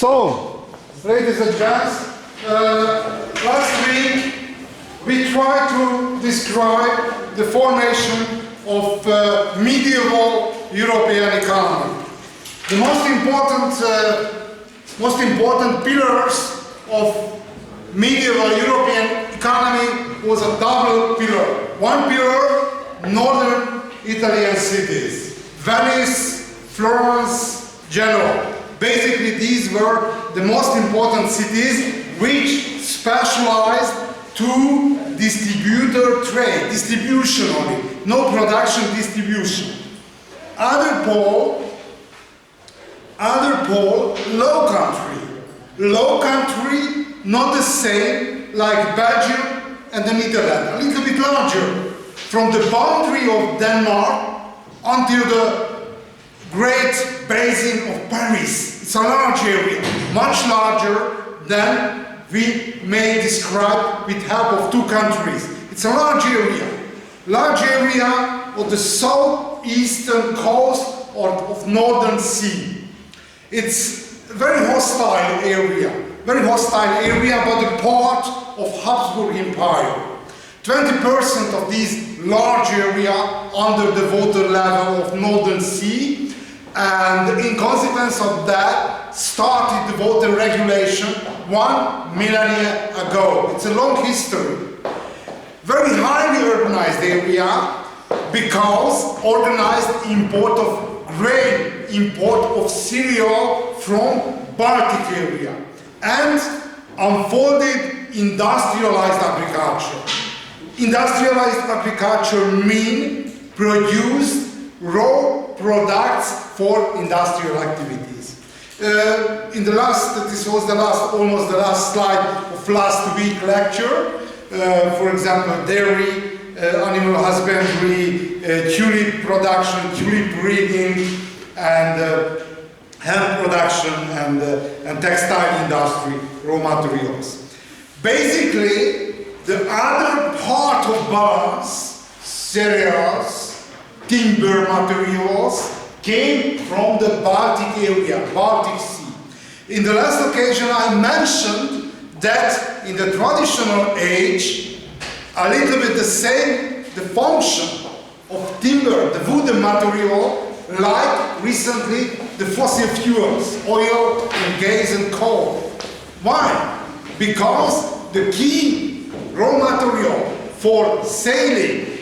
So, ladies and gents, last week we tried to describe the formation of medieval European economy. The most important pillars of medieval European economy was a double pillar. One pillar, northern Italian cities, Venice, Florence, Genoa. Basically, these were the most important cities which specialized to distributor trade, distribution only, no production, distribution. Other pole, low country. Low country, not the same like Belgium and the Netherlands, a little bit larger. From the boundary of Denmark until the Great Basin of Paris. It's a large area, much larger than we may describe with help of two countries. It's a large area of the southeastern coast or of Northern Sea. It's a very hostile area, but a part of Habsburg Empire. 20% of this large area under the water level of Northern Sea, and in consequence of that started the water regulation 1 millennia ago. It's a long history. Very highly urbanized area because organized import of grain, import of cereal from Baltic area, and unfolded industrialized agriculture. Industrialized agriculture means produced raw products for industrial activities. This was almost the last slide of last week's lecture. For example, dairy, animal husbandry, tulip production, tulip breeding, and hemp production, and textile industry, raw materials. Basically, the other part of balance, cereals, timber materials, came from the Baltic area, Baltic Sea. In the last occasion I mentioned that in the traditional age, a little bit the same, the function of timber, the wooden material, like recently the fossil fuels, oil and gas and coal. Why? Because the key raw material for sailing,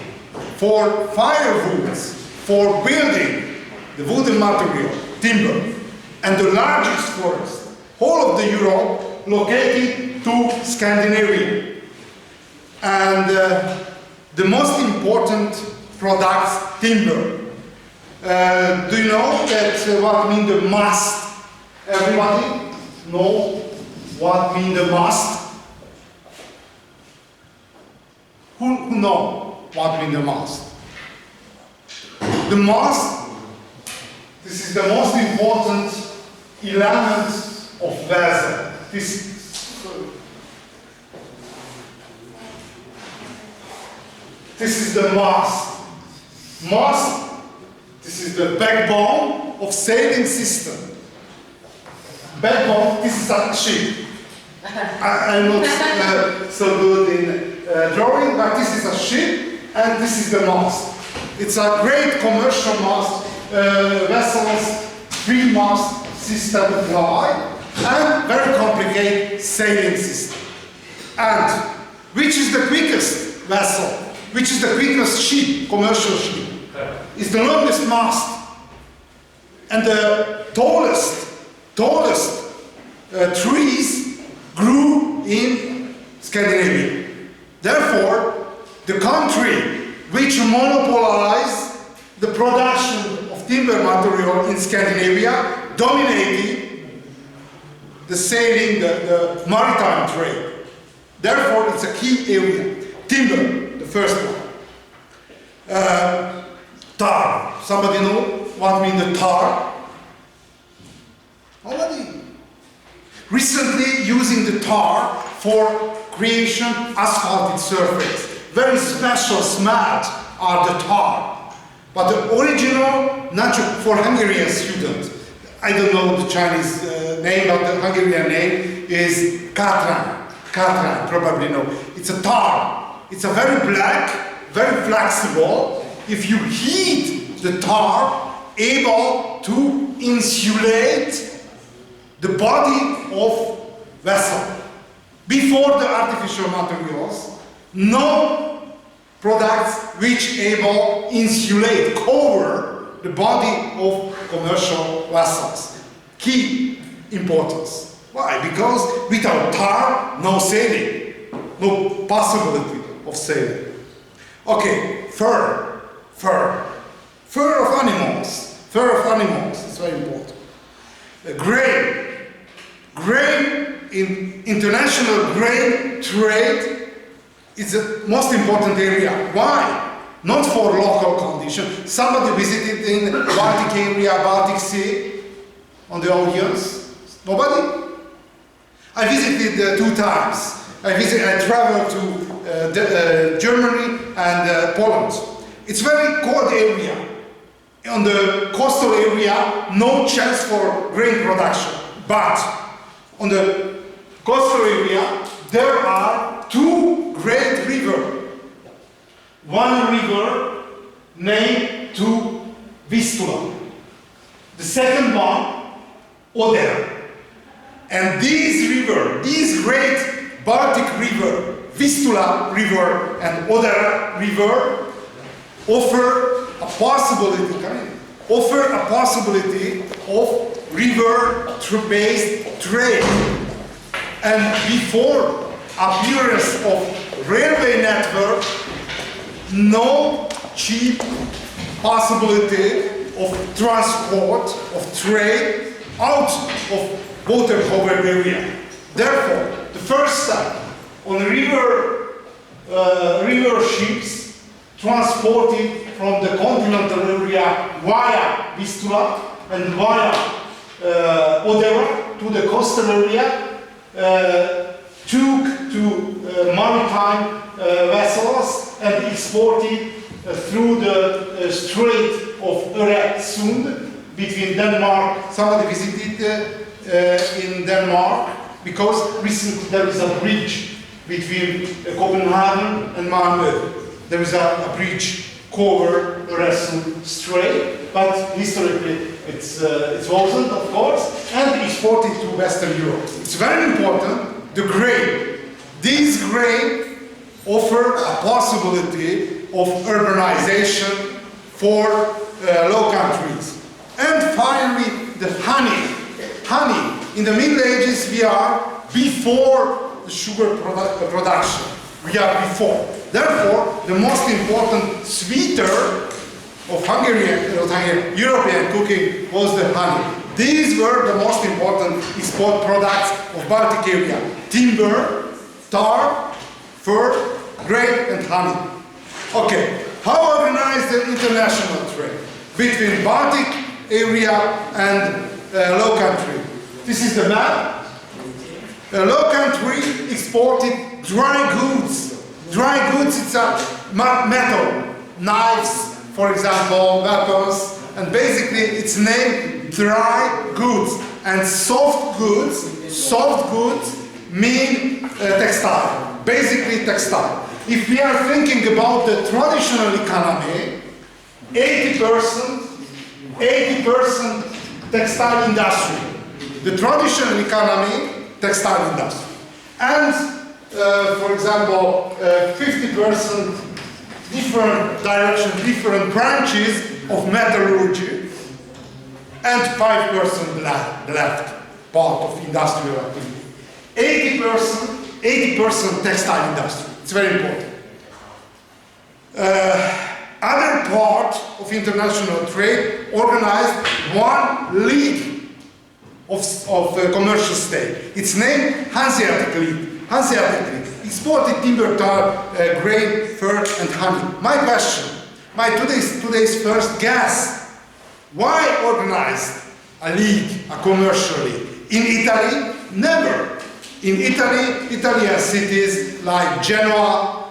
for firewoods, for building, the wooden material, timber, and the largest forest, whole of the Europe, located to Scandinavia. And the most important products, timber. Do you know that what mean the mast? Everybody know what mean the mast? Who know what mean the mast? The mast, this is the most important element of vessel. This is the mast. Mast, this is the backbone of sailing system. Backbone, this is a ship. I'm not so good in drawing, but this is a ship and this is the mast. It's a great commercial mast, vessels, three-mast system applied, and very complicated sailing system. And which is the quickest vessel? Which is the quickest ship, commercial ship? It's the longest mast and the tallest trees grew in Scandinavia. Therefore, the country which monopolized the production of timber material in Scandinavia dominated the sailing, the maritime trade. Therefore, it's a key area. Timber, the first one. Tar. Somebody know what means the tar? Nobody. Recently, using the tar for creation asphalted surface. Very special smelt are the tar. But the original, natural, for Hungarian students, I don't know the Chinese name, but the Hungarian name is katran. Katran, probably know. It's a tar. It's a very black, very flexible. If you heat the tar, able to insulate the body of vessel. Before the artificial materials, no products which able insulate, cover the body of commercial vessels. Key importance. Why? Because without tar, no sailing, no possibility of sailing. Okay, fur of animals. Fur of animals is very important. Grain in international grain trade is the most important area. Why? Not for local conditions. Somebody visited in the Baltic area, Baltic Sea, on the audience? Nobody? I visited 2 times. I traveled to Germany and Poland. It's very cold area. On the coastal area, no chance for grain production. But on the coastal area, there are 2 great rivers. One river named to Vistula. The second one, Oder. And these great Baltic river, Vistula river and Oder river, offer a possibility of river-based trade. And before appearance of railway network, no cheap possibility of transport, of trade out of water-covered area. Therefore, the first step on river ships transported from the continental area via Vistula and via Odera to the coastal area, took to maritime vessels and exported through the Strait of Øresund between Denmark. Somebody visited in Denmark because recently there is a bridge between Copenhagen and Malmö. There is a bridge covered Øresund Strait, but historically it wasn't, of course, and exported to Western Europe. It's very important, the grain. These grain offer a possibility of urbanization for low countries. And finally, the honey. Honey. In the Middle Ages, we are before the sugar production. We are before. Therefore, the most important sweeter of European cooking was the honey. These were the most important export products of Baltic area: timber, tar, fur, grain, and honey. Okay, how organized the international trade between Baltic area and low country? This is the map. Low country exported dry goods. Dry goods, it's a metal, knives, for example, weapons, and basically it's named dry goods. And soft goods mean textile, basically textile. If we are thinking about the traditional economy, 80% textile industry. The traditional economy, textile industry. And for example, 50% different direction, different branches of metallurgy, and 5% the left part of industrial activity. 80% textile industry. It's very important. Other part of international trade organized one league of commercial state. It's named Hanseatic League. Hanseatic League exported timber, tar, grain, fur, and honey. My question, today's first guess: why organize a league, a commercial league? In Italy, never. In Italy, Italian cities like Genoa,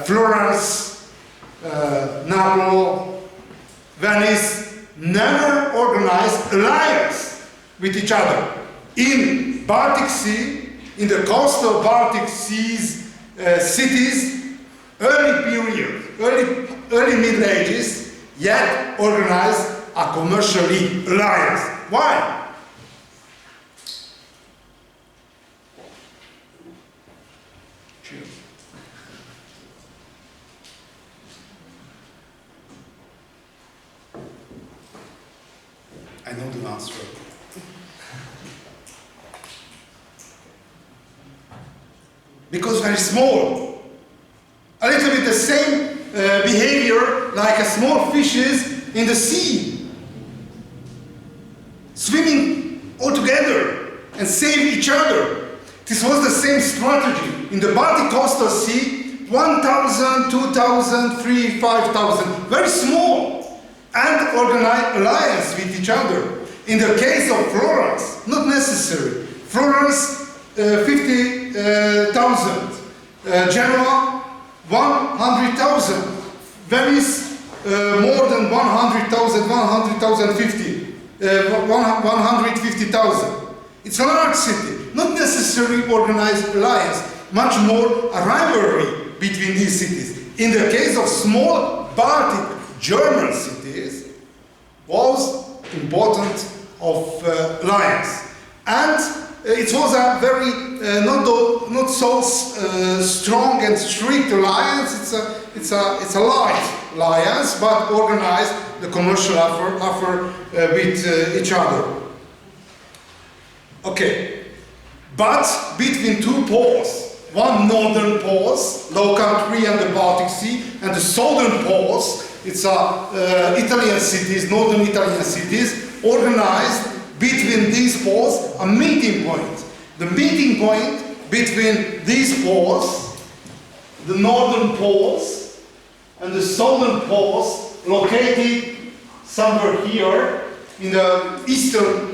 Florence, Naples, Venice, never organized alliance with each other. In Baltic Sea, in the coastal Baltic Seas cities, early Middle Ages, yet organized a commercial alliance. Why? Cheers. I know the answer. Because very small. A little bit the same behavior like a small fishes in the sea. Swimming all together and save each other. This was the same strategy. In the Baltic coastal sea, 1,000, 2,000, 3,000, 5,000. Very small. And organized alliance with each other. In the case of Florence, not necessary. Florence, 50,000. Genoa, 100,000. Venice, more than 100,000, 150,000. It's a large city. Not necessarily organized alliance. Much more a rivalry between these cities. In the case of small Baltic German cities, was important of alliance. And it was a very not so strong and strict alliance. It's a light alliance, but organized the commercial effort with each other. Okay, but between two poles, one northern poles, Low Country and the Baltic Sea, and the southern poles, it's Italian cities, northern Italian cities, organized between these poles a meeting point. The meeting point between these poles, the northern poles and the southern poles, located somewhere here in the eastern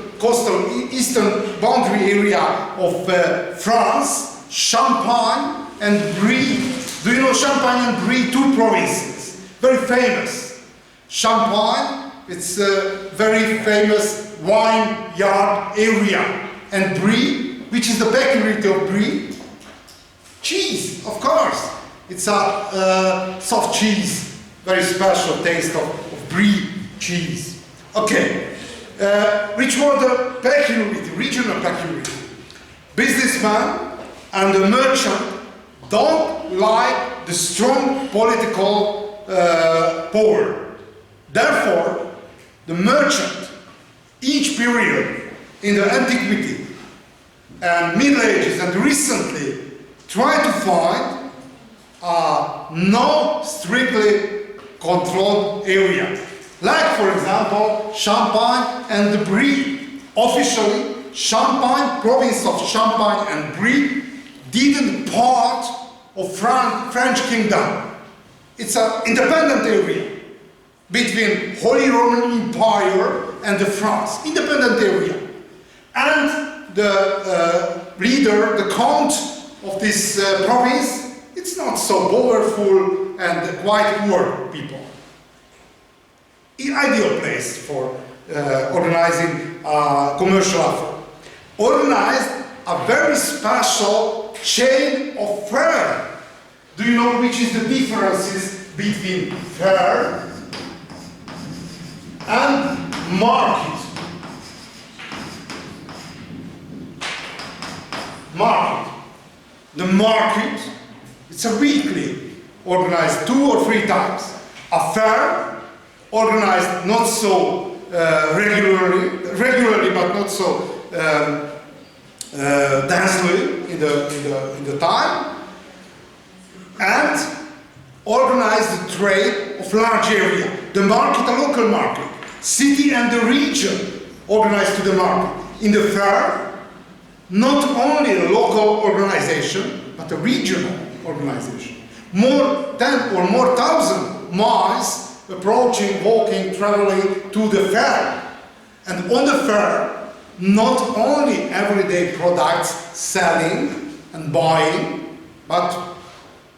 boundary area of France, Champagne and Brie. Do you know Champagne and Brie? Two provinces, very famous. Champagne, it's a very famous wine yard area, and Brie, which is the peculiarity of Brie, cheese, of course. It's a soft cheese, very special taste of Brie cheese. Okay, which were the peculiarity, regional peculiarity? Businessman and the merchant don't like the strong political power. Therefore, the merchant, each period in the antiquity and Middle Ages and recently, try to find no strictly controlled area. Like, for example, Champagne and the Brie. Officially, Champagne, province of Champagne and Brie, didn't part of French kingdom. It's an independent area between Holy Roman Empire and the France. Independent area. And the leader, the count of this province, it's not so powerful and quite poor people. Ideal place for organizing commercial effort. Organized a very special chain of fair. Do you know which is the differences between fair and market? Market. The market, it's a weekly, organized 2 or 3 times. A fair, organized not so regularly, but not so densely in the time, and organize the trade of large area. The market, a local market, city and the region organized to the market. In the fair, not only a local organization, but a regional organization. More than or more 1,000 miles approaching, walking, traveling to the fair. And on the fair, not only everyday products selling and buying, but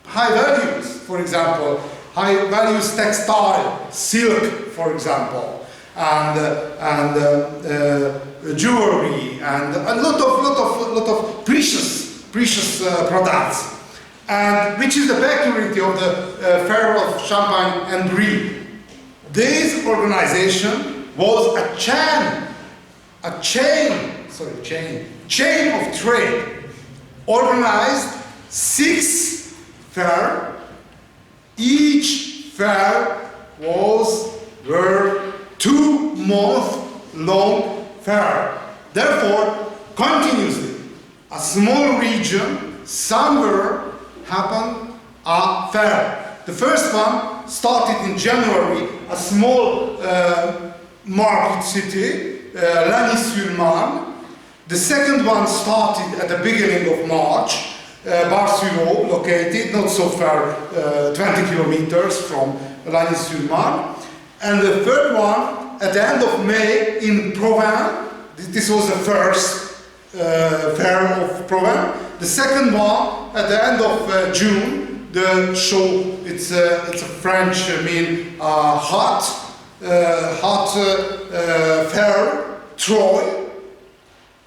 high values, for example, high values textile, silk, for example, jewelry, and a lot of precious products. And which is the peculiarity of the Fair of Champagne and Brie. This organization was a chain of trade, organized 6 fairs. Each fair were 2-month-long fair. Therefore, continuously, a small region, somewhere happened a fair. The first one started in January, a small market city, Lagny-sur-Marne. The second one started at the beginning of March, Bar-sur-Aube, located not so far, 20 kilometers from Lagny-sur-Marne. And the third one at the end of May in Provence. This was the first fair of Provence. The second one at the end of June, the show, it's a French hot fair, Troyes.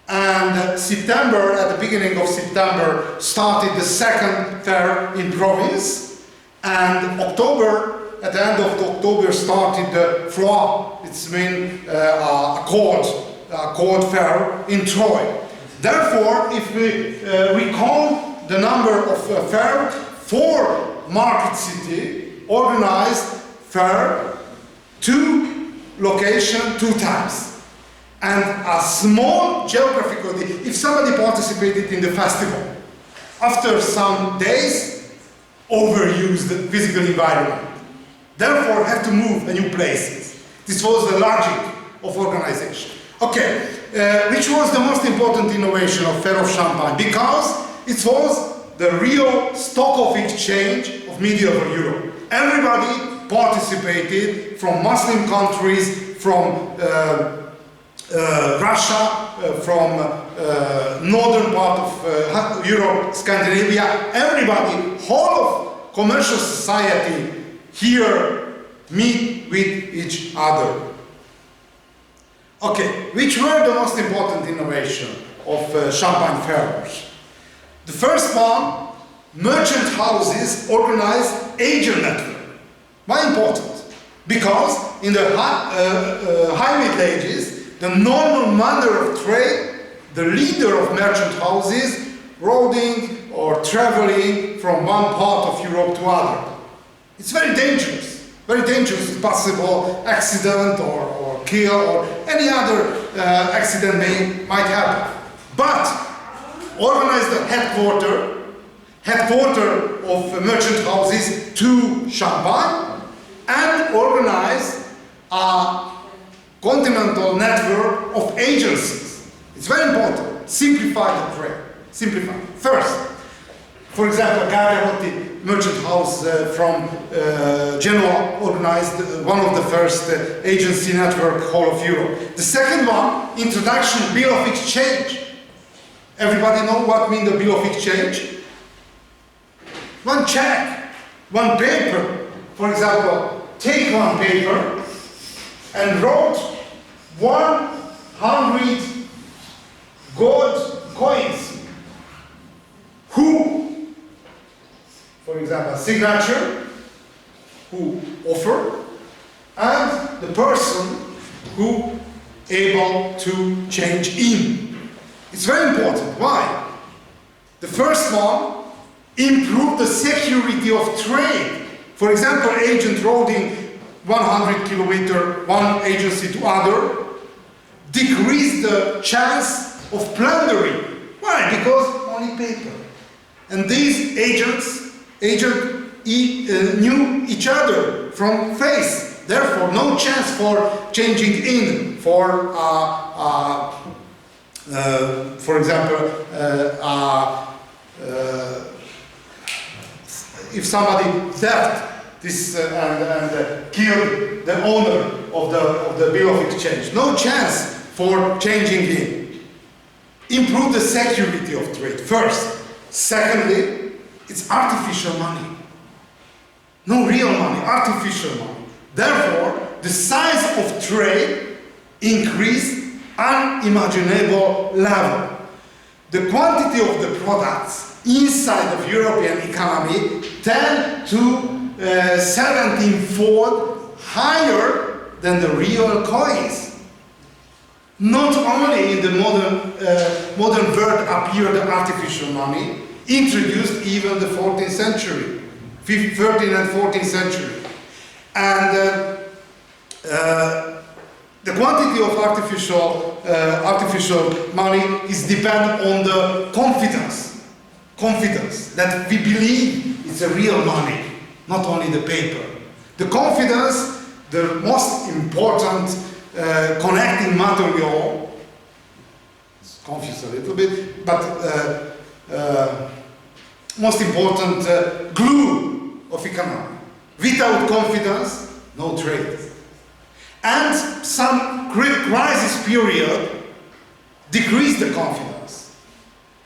And September, at the beginning of September, started the second fair in Provence. And October, at the end of October, started the Froid, it's a cold fair in Troyes. Therefore, if we recall the number of fair, 4 market city organized fair, 2 location, 2 times. And a small geographical, if somebody participated in the festival, after some days, overused the physical environment. Therefore, have to move a new places. This was the logic of organization. Okay, which was the most important innovation of Fair of Champagne? Because it was the real stock of exchange of medieval Europe. Everybody participated from Muslim countries, from Russia, from northern part of Europe, Scandinavia, everybody, whole of commercial society here meet with each other. Okay, which were the most important innovation of Champagne fairs? The first one, merchant houses organized agent network. Why important? Because in the high Middle Ages, the normal manner of trade, the leader of merchant houses, roving or traveling from one part of Europe to other. It's very dangerous, possible accident or kill or any other accident might happen. But organize the headquarter of merchant houses to Champagne, and organize a continental network of agencies. It's very important. Simplify the trade. Simplify. First, for example, Gagliotti merchant house from Genoa organized one of the first agency network whole of Europe. The second one, introduction bill of exchange. Everybody know what means the bill of exchange? One check, one paper. For example, take one paper and wrote 100 gold coins. Who, for example, signature, who offer, and the person who able to change in. It's very important. Why? The first one, improve the security of trade. For example, agent routing 100 kilometers, one agency to other, decrease the chance of plundering. Why? Because only paper. And these agents knew each other from face. Therefore, no chance for changing in, for example, if somebody theft this and killed the owner of the bill of exchange. No chance for changing in. Improve the security of trade, first. Secondly, it's artificial money. No real money, artificial money. Therefore, the size of trade increased unimaginable level. The quantity of the products inside of European economy tend to 17-fold higher than the real coins. Not only in the modern world appeared the artificial money, introduced even the 14th century, 13th and 14th century. And the quantity of artificial money is dependent on the confidence that we believe it's a real money, not only the paper. The confidence, the most important connecting material, it's confused a little bit, but most important glue of economy. Without confidence, no trade. And some crisis period decreased the confidence.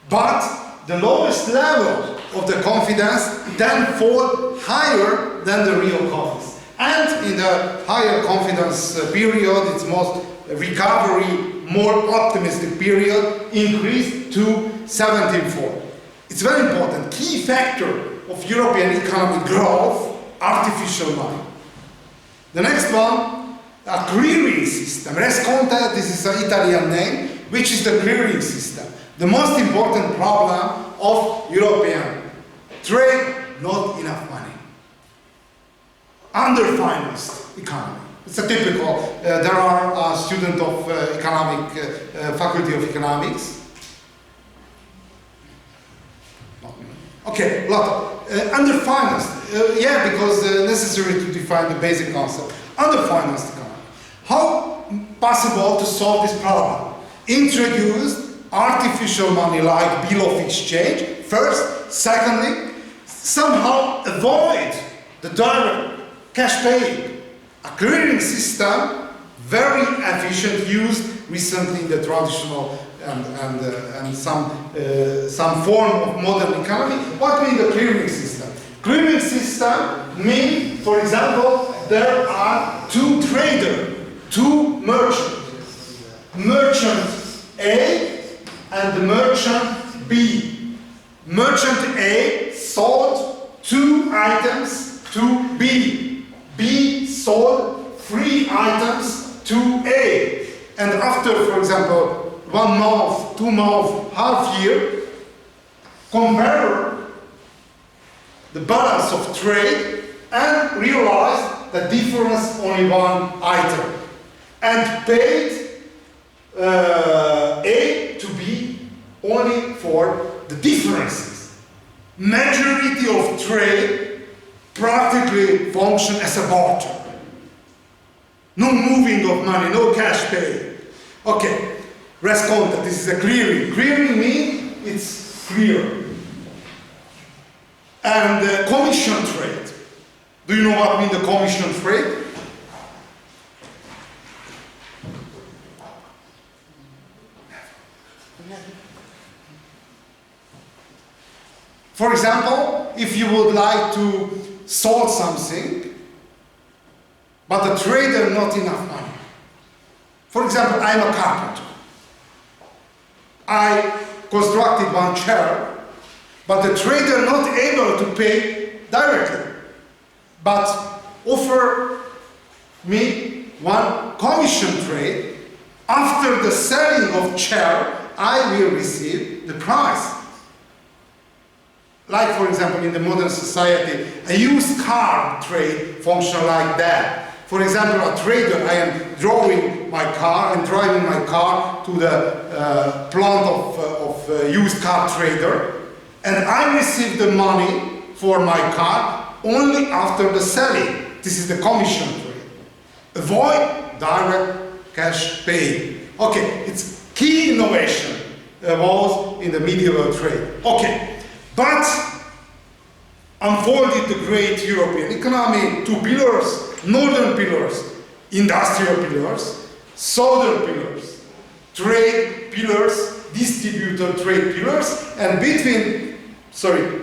But the lowest level of the confidence then fall higher than the real coins. And in the higher confidence period, its most recovery, more optimistic period, increased to 17-fold. It's very important. Key factor of European economic growth, artificial money. The next one, a clearing system. Resconte, this is an Italian name, which is the clearing system. The most important problem of European trade, not enough money. Underfinanced economy. It's a typical, there are a student of Faculty of Economics. Okay, lot of, underfinanced, yeah, because necessary to define the basic concept. Underfinanced economy. How possible to solve this problem? Introduced artificial money like bill of exchange, first. Secondly, somehow avoid the direct cash pay. A clearing system, very efficient, used recently in the traditional and some form of modern economy. What means the clearing system? Clearing system means, for example, there are two traders, two merchants. Merchant A and the merchant B. Merchant A sold 2 items to B. B sold 3 items to A. And after, for example, 1 month, 2 months, half year, compare the balance of trade and realize the difference only 1 item. And paid A to B only for the differences. Majority of trade practically function as a barter. No moving of money, no cash pay. Okay, Resconte, this is a clearing. Clearing means it's clear. And commission trade. Do you know what means the commission trade? For example, if you would like to sell something, but the trader not enough money. For example, I'm a carpenter. I constructed 1 chair, but the trader not able to pay directly, but offer me 1 commission trade. After the selling of chair, I will receive the price. Like, for example, in the modern society, a used car trade function like that. For example, a trader, I am drawing my car and driving my car to the plant of used car trader, and I receive the money for my car only after the selling. This is the commission trade. Avoid direct cash pay. Okay, it's key innovation was in the medieval trade. Okay. But unfolded the great European economy, 2 pillars, northern pillars, industrial pillars, southern pillars, trade pillars, distributor trade pillars, and between,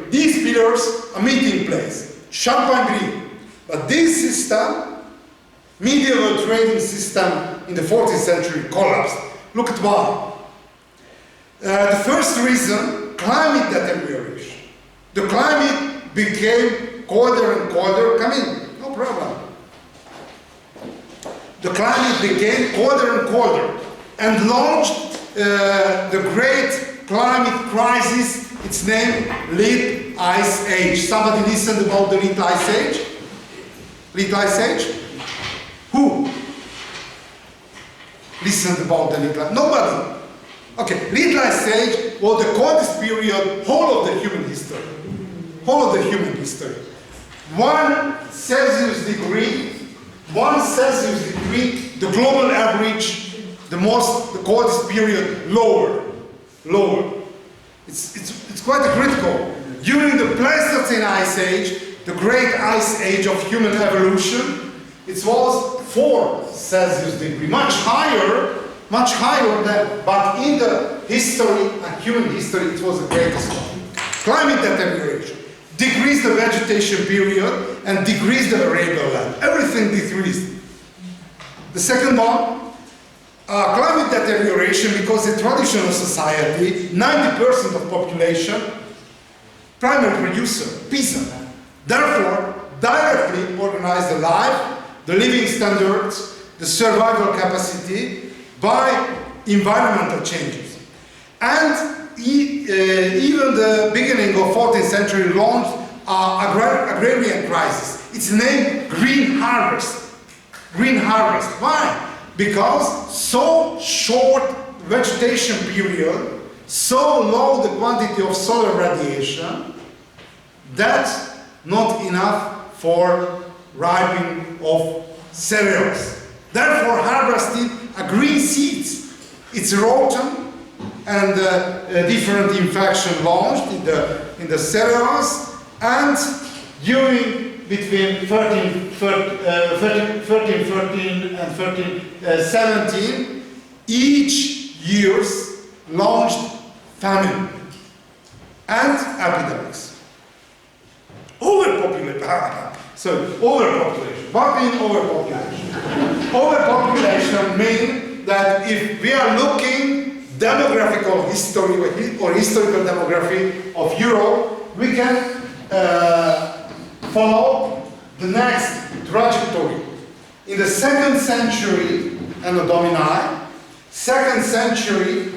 these pillars, a meeting place, Champagne Green. But this system Medieval trading system in the 14th century collapsed. Look at why. The first reason, climate deterioration. The climate became colder and colder. Come in, no problem. The climate became colder and colder and launched the great climate crisis. Its name, Late Ice Age. Somebody listened about the Late Ice Age? Late Ice Age? Who listened about the Late Ice Age? Nobody. Okay, Late Ice Age was the coldest period, whole of the human history. Whole of the human history. 1 Celsius degree, the global average, the coldest period, lower. It's quite critical. During the Pleistocene Ice Age, the great ice age of human evolution, it was 4 Celsius degree, much higher than, but in the history, human history, it was the greatest one. Climate deterioration decreased the vegetation period and decreased the arable land. Everything decreased. The second one, climate deterioration, because in traditional society, 90% of population, primary producer, peasant, therefore directly organized the life, the living standards, the survival capacity by environmental changes. And even the beginning of 14th century launched agrarian crisis. It's named green harvest. Green harvest. Why? Because so short vegetation period, so low the quantity of solar radiation, that's not enough for ripening of cereals. Therefore, harvested green seeds. It's autumn, and different infection launched in the cereals, and during between 1313 and 1317, each years launched famine and epidemics. Overpopulation. What means overpopulation? Overpopulation means that if we are looking demographical history or historical demography of Europe, we can follow the next trajectory. In the 2nd century, Anno Domini, 2nd century,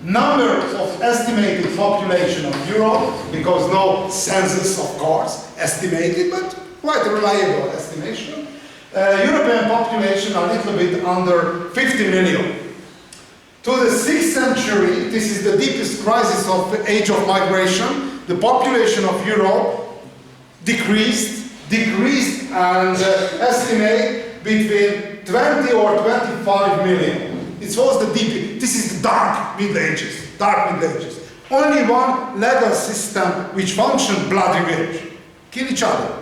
number of estimated population of Europe, because no census, of course, estimated, but quite a reliable estimation. European population a little bit under 50 million. To the 6th century, this is the deepest crisis of the age of migration, the population of Europe decreased and estimate between 20 or 25 million. It was the deep, this is the dark Middle Ages. Only one legal system which functioned, blood revenge. Kill each other.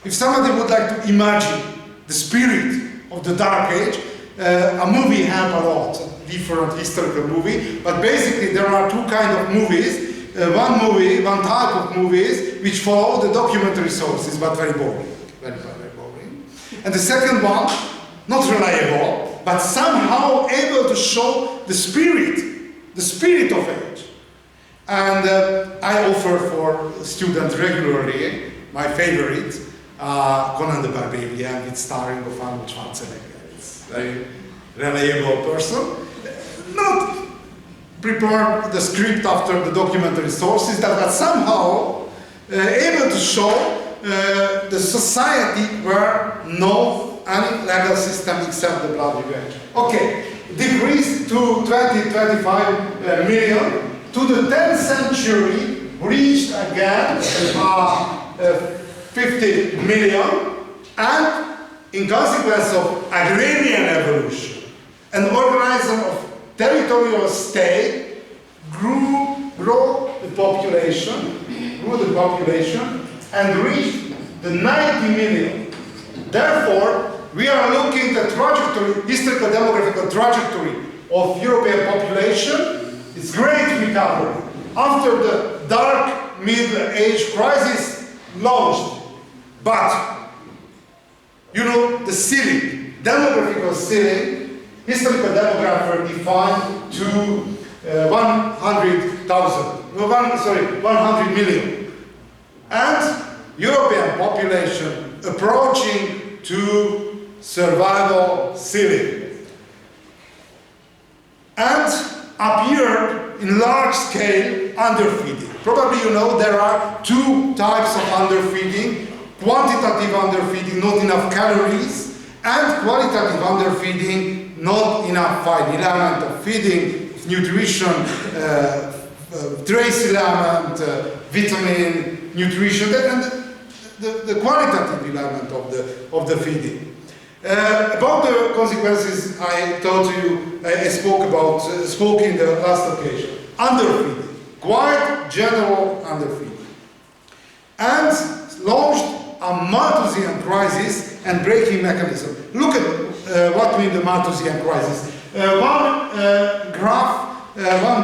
If somebody would like to imagine the spirit of the Dark Age, a movie helped a lot, different historical movie, but basically there are 2 kinds of movies. One type of movies which follow the documentary sources, but very boring. Very boring. And the second one, not reliable, but somehow able to show the spirit of age. And I offer for students regularly my favorite, Conan the Barbarian, with starring of Arnold Schwarzenegger. It's a very reliable person. Not prepare the script after the documentary sources, that somehow able to show the society where no any legal system except the blood revenge. Okay, decreased to 20-25 million. To the 10th century, reached again 50 million, and in consequence of agrarian evolution, an organism of territorial state grew the population, and reached the 90 million. Therefore, we are looking at the trajectory, historical demographical trajectory of European population. It's great recovery. After the dark Middle Age crisis launched, but you know the ceiling demographical ceiling, historical demographer defined to 100 million. And European population approaching to survival ceiling. And appeared in large scale underfeeding. Probably you know there are two types of underfeeding: quantitative underfeeding, not enough calories, and qualitative underfeeding, not enough fine element of feeding, nutrition, trace element, vitamin, nutrition, and the qualitative element of the feeding. About the consequences, I told you, I spoke in the last occasion. Underfeeding, quite general underfeeding, and launched a Malthusian crisis and breaking mechanism. Look at what means the Malthusian crisis. One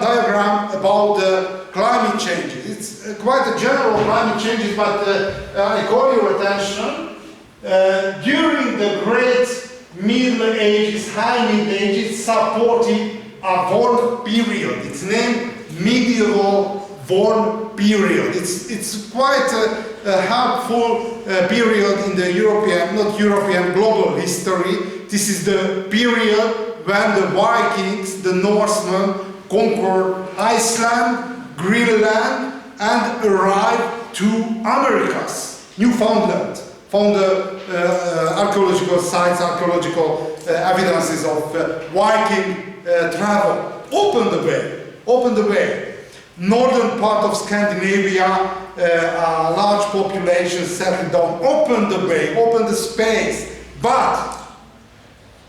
diagram about the climate changes. It's quite a general climate changes, but I call your attention. During the Great Middle Ages, High Middle Ages, supported a warm period. It's named medieval warm period. It's quite a helpful period in the global history. This is the period when the Vikings, the Norsemen, conquered Iceland, Greenland, and arrived to Americas, Newfoundland. Found archaeological sites, archaeological evidences of Viking travel. Opened the way. Northern part of Scandinavia, a large population settled down. Opened the way, opened the space. But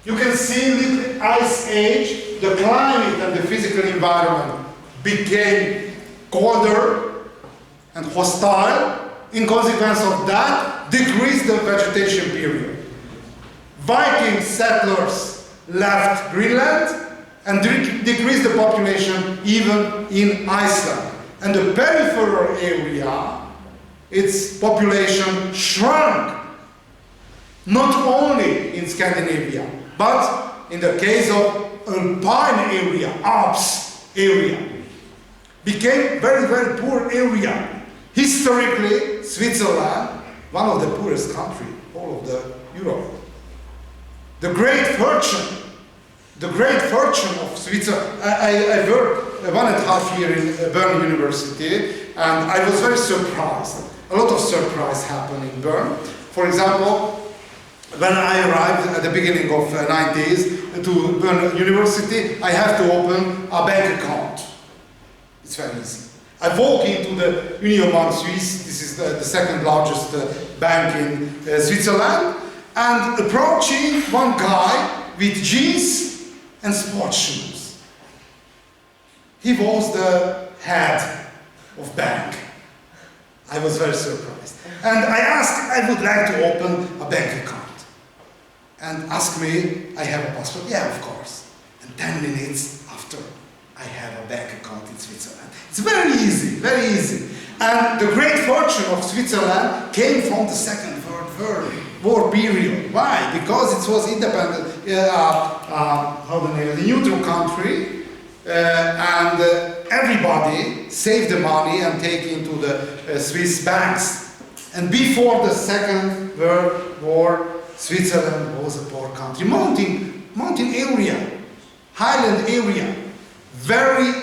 you can see with Ice Age, the climate and the physical environment became colder and hostile. In consequence of that, decreased the vegetation period. Viking settlers left Greenland and decreased the population even in Iceland. And the peripheral area, its population shrunk, not only in Scandinavia, but in the case of Alpine area, Alps area, became very, very poor area. Historically, Switzerland, one of the poorest countries, all of the Europe. The great fortune of Switzerland. I worked 1.5 years in Bern University, and I was very surprised. A lot of surprise happened in Bern. For example, when I arrived at the beginning of 90s to Bern University, I have to open a bank account. It's very easy. I walk into the Union Bank Suisse, this is the second largest bank in Switzerland, and approaching one guy with jeans and sports shoes. He was the head of bank. I was very surprised. And I asked, I would like to open a bank account. And asked me, I have a passport? Yeah, of course. And 10 minutes after, I have a bank account in Switzerland. It's very easy, very easy. And the great fortune of Switzerland came from the Second World War period. Why? Because it was independent, the neutral country, and everybody saved the money and take into the Swiss banks. And before the Second World War, Switzerland was a poor country. Mountain area, highland area, very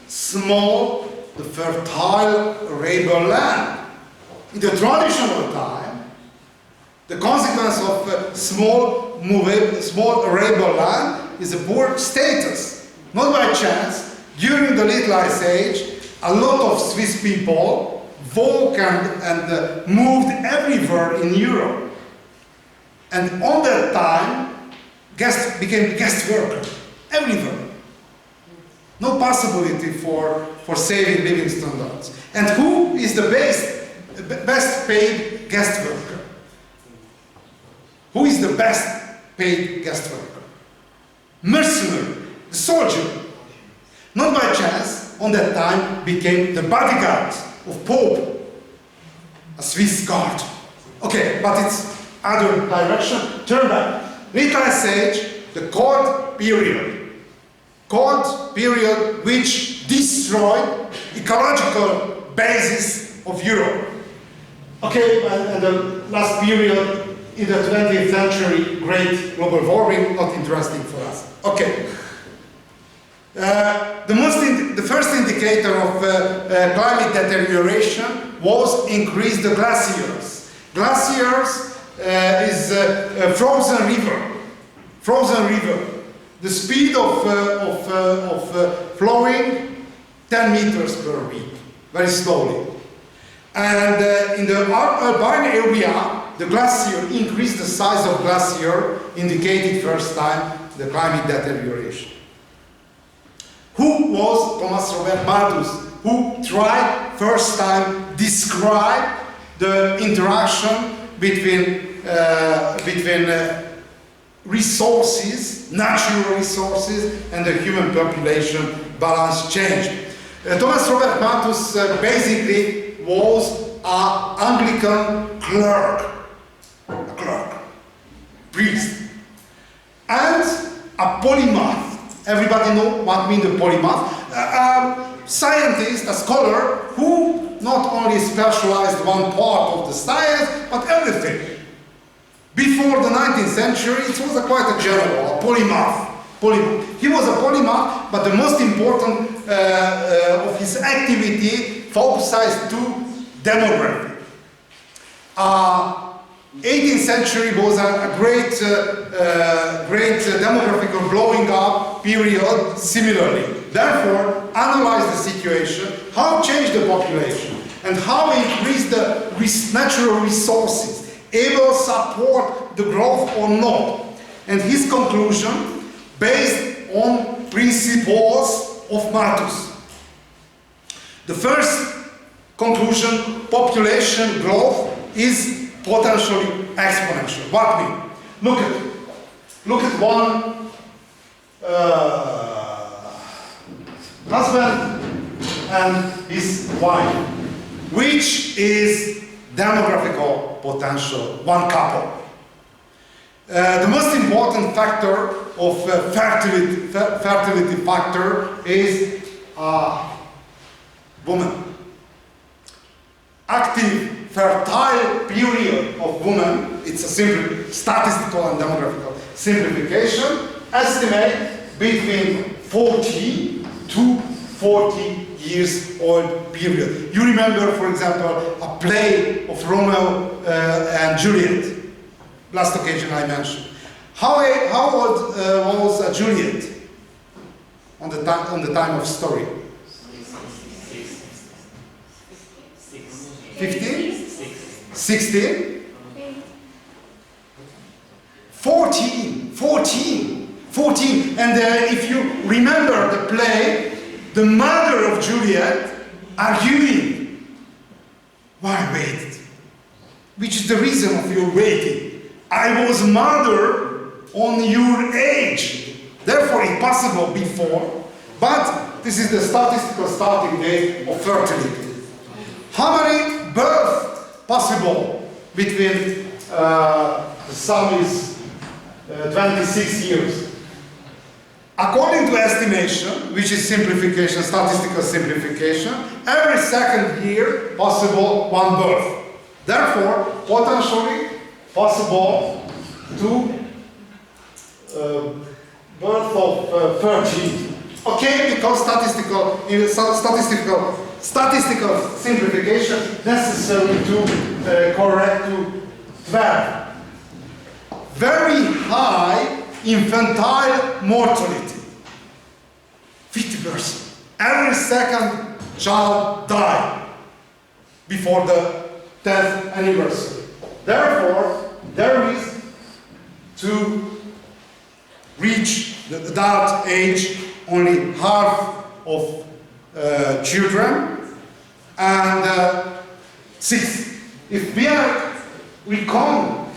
small, the fertile arable land. In the traditional time, the consequence of small arable land is a poor status. Not by chance, during the Little Ice Age, a lot of Swiss people walked and moved everywhere in Europe. And on that time, became guest worker everywhere. No possibility for saving living standards. And who is the best paid guest worker? Who is the best paid guest worker? Mercenary, the soldier. Not by chance, on that time, became the bodyguard of Pope, a Swiss guard. Okay, but it's other direction. Turn back. Little Ice Age, the cold period which destroyed ecological basis of Europe. Okay, and the last period in the 20th century, great global warming, not interesting for us. Okay. The first indicator of climate deterioration was increased glaciers. Glaciers is a frozen river. Frozen river. The speed of flowing 10 meters per week, very slowly. And in the urban area, the glacier increased the size of glacier, indicated first time the climate deterioration. Who was Thomas Robert Malthus, who tried first time describe the interaction between resources, natural resources, and the human population balance change. Thomas Robert Malthus basically was an Anglican clerk, priest, and a polymath. Everybody know what means a polymath? Scientist, a scholar, who not only specialized one part of the science, but everything. Before the 19th century, it was quite a general, a polymath. He was a polymath, but the most important of his activity focused to demography. 18th century was a great demographical blowing up period similarly. Therefore, analyze the situation, how change the population, and how increase the natural resources, able to support the growth or not. And his conclusion, based on principles of Malthus. The first conclusion, population growth is potentially exponential. What mean? Look at one husband and his wife, which is demographical potential, one couple. The most important factor of fertility factor is woman. Active fertile period of woman, it's a simple statistical and demographical simplification, estimate between 40 to 40 years old period. You remember, for example, a play of Romeo and Juliet, last occasion I mentioned. How old was Juliet on the time of story? 15? 16? 14. And if you remember the play, the mother of Juliet arguing, why wait? Which is the reason of your waiting? I was mother on your age, therefore impossible before, but this is the statistical starting date of fertility. How many births possible between the sum is 26 years? According to estimation, which is simplification, statistical simplification, every second year possible one birth. Therefore, potentially possible to birth of 13. Okay, because statistical simplification necessary to correct to 12. Very high infantile mortality, 50%. Every second child died before the 10th anniversary. Therefore, there is to reach the adult age only half of children and 6. If we come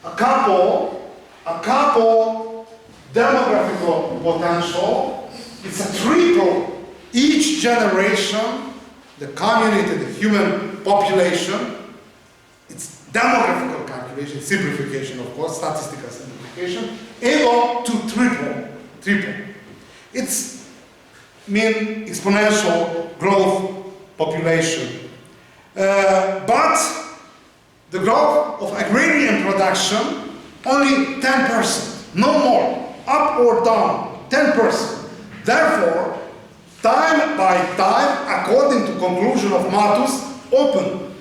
a couple demographical potential, it's a triple. Each generation, the community, the human population, it's demographical calculation, simplification of course, statistical simplification, able to triple. It's mean exponential growth population. But the growth of agrarian production, only 10%, no more, up or down, 10%. Therefore, time by time, according to conclusion of Malthus, open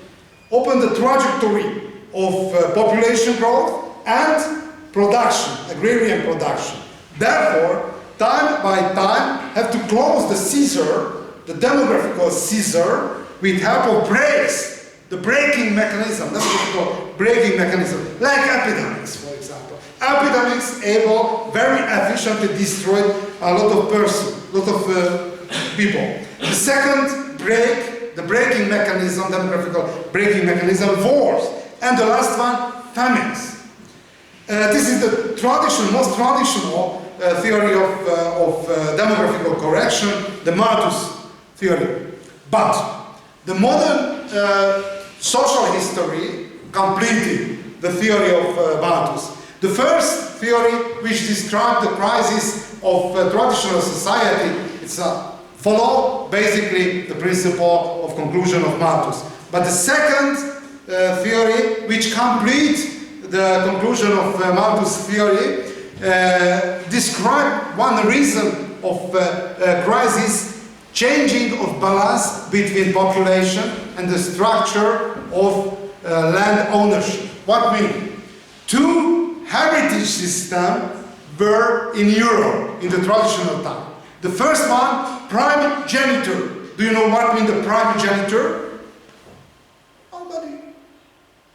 the trajectory of population growth and production, agrarian production. Therefore, time by time, have to close the scissor, the demographical scissor, with help of brakes, the braking mechanism, that's what we call braking mechanism, like epidemics, for example. Epidemics able very efficiently destroy a lot of people. The second brake, the braking mechanism, demographical braking mechanism, wars. And the last one, famines. This is the most traditional theory of demographical correction, the Malthus theory. But the modern social history completed the theory of Malthus. The first theory, which described the crisis of traditional society, it's follow basically the principle of conclusion of Malthus. But the second theory, which completes the conclusion of Malthus' theory, describe one reason of crisis, changing of balance between population and the structure of land ownership. What mean? Two heritage systems were in Europe in the traditional time. The first one, primogeniture. Do you know what means the primogeniture? Nobody.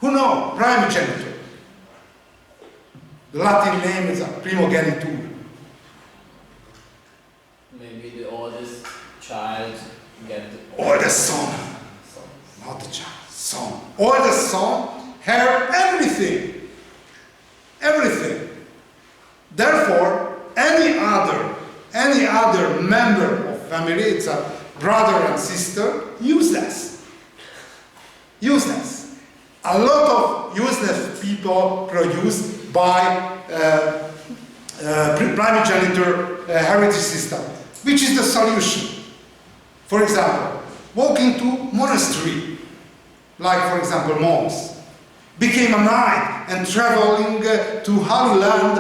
Who knows primogeniture? The Latin name is primogeniture. Maybe the oldest child get the oldest son. Not the child, son. Oldest son have everything. Everything. Therefore, any other member of family, it's a brother and sister, useless. Useless. A lot of useless people produced by primogeniture heritage system. Which is the solution? For example, walking to monastery, like for example monks, became a knight and traveling to Holy Land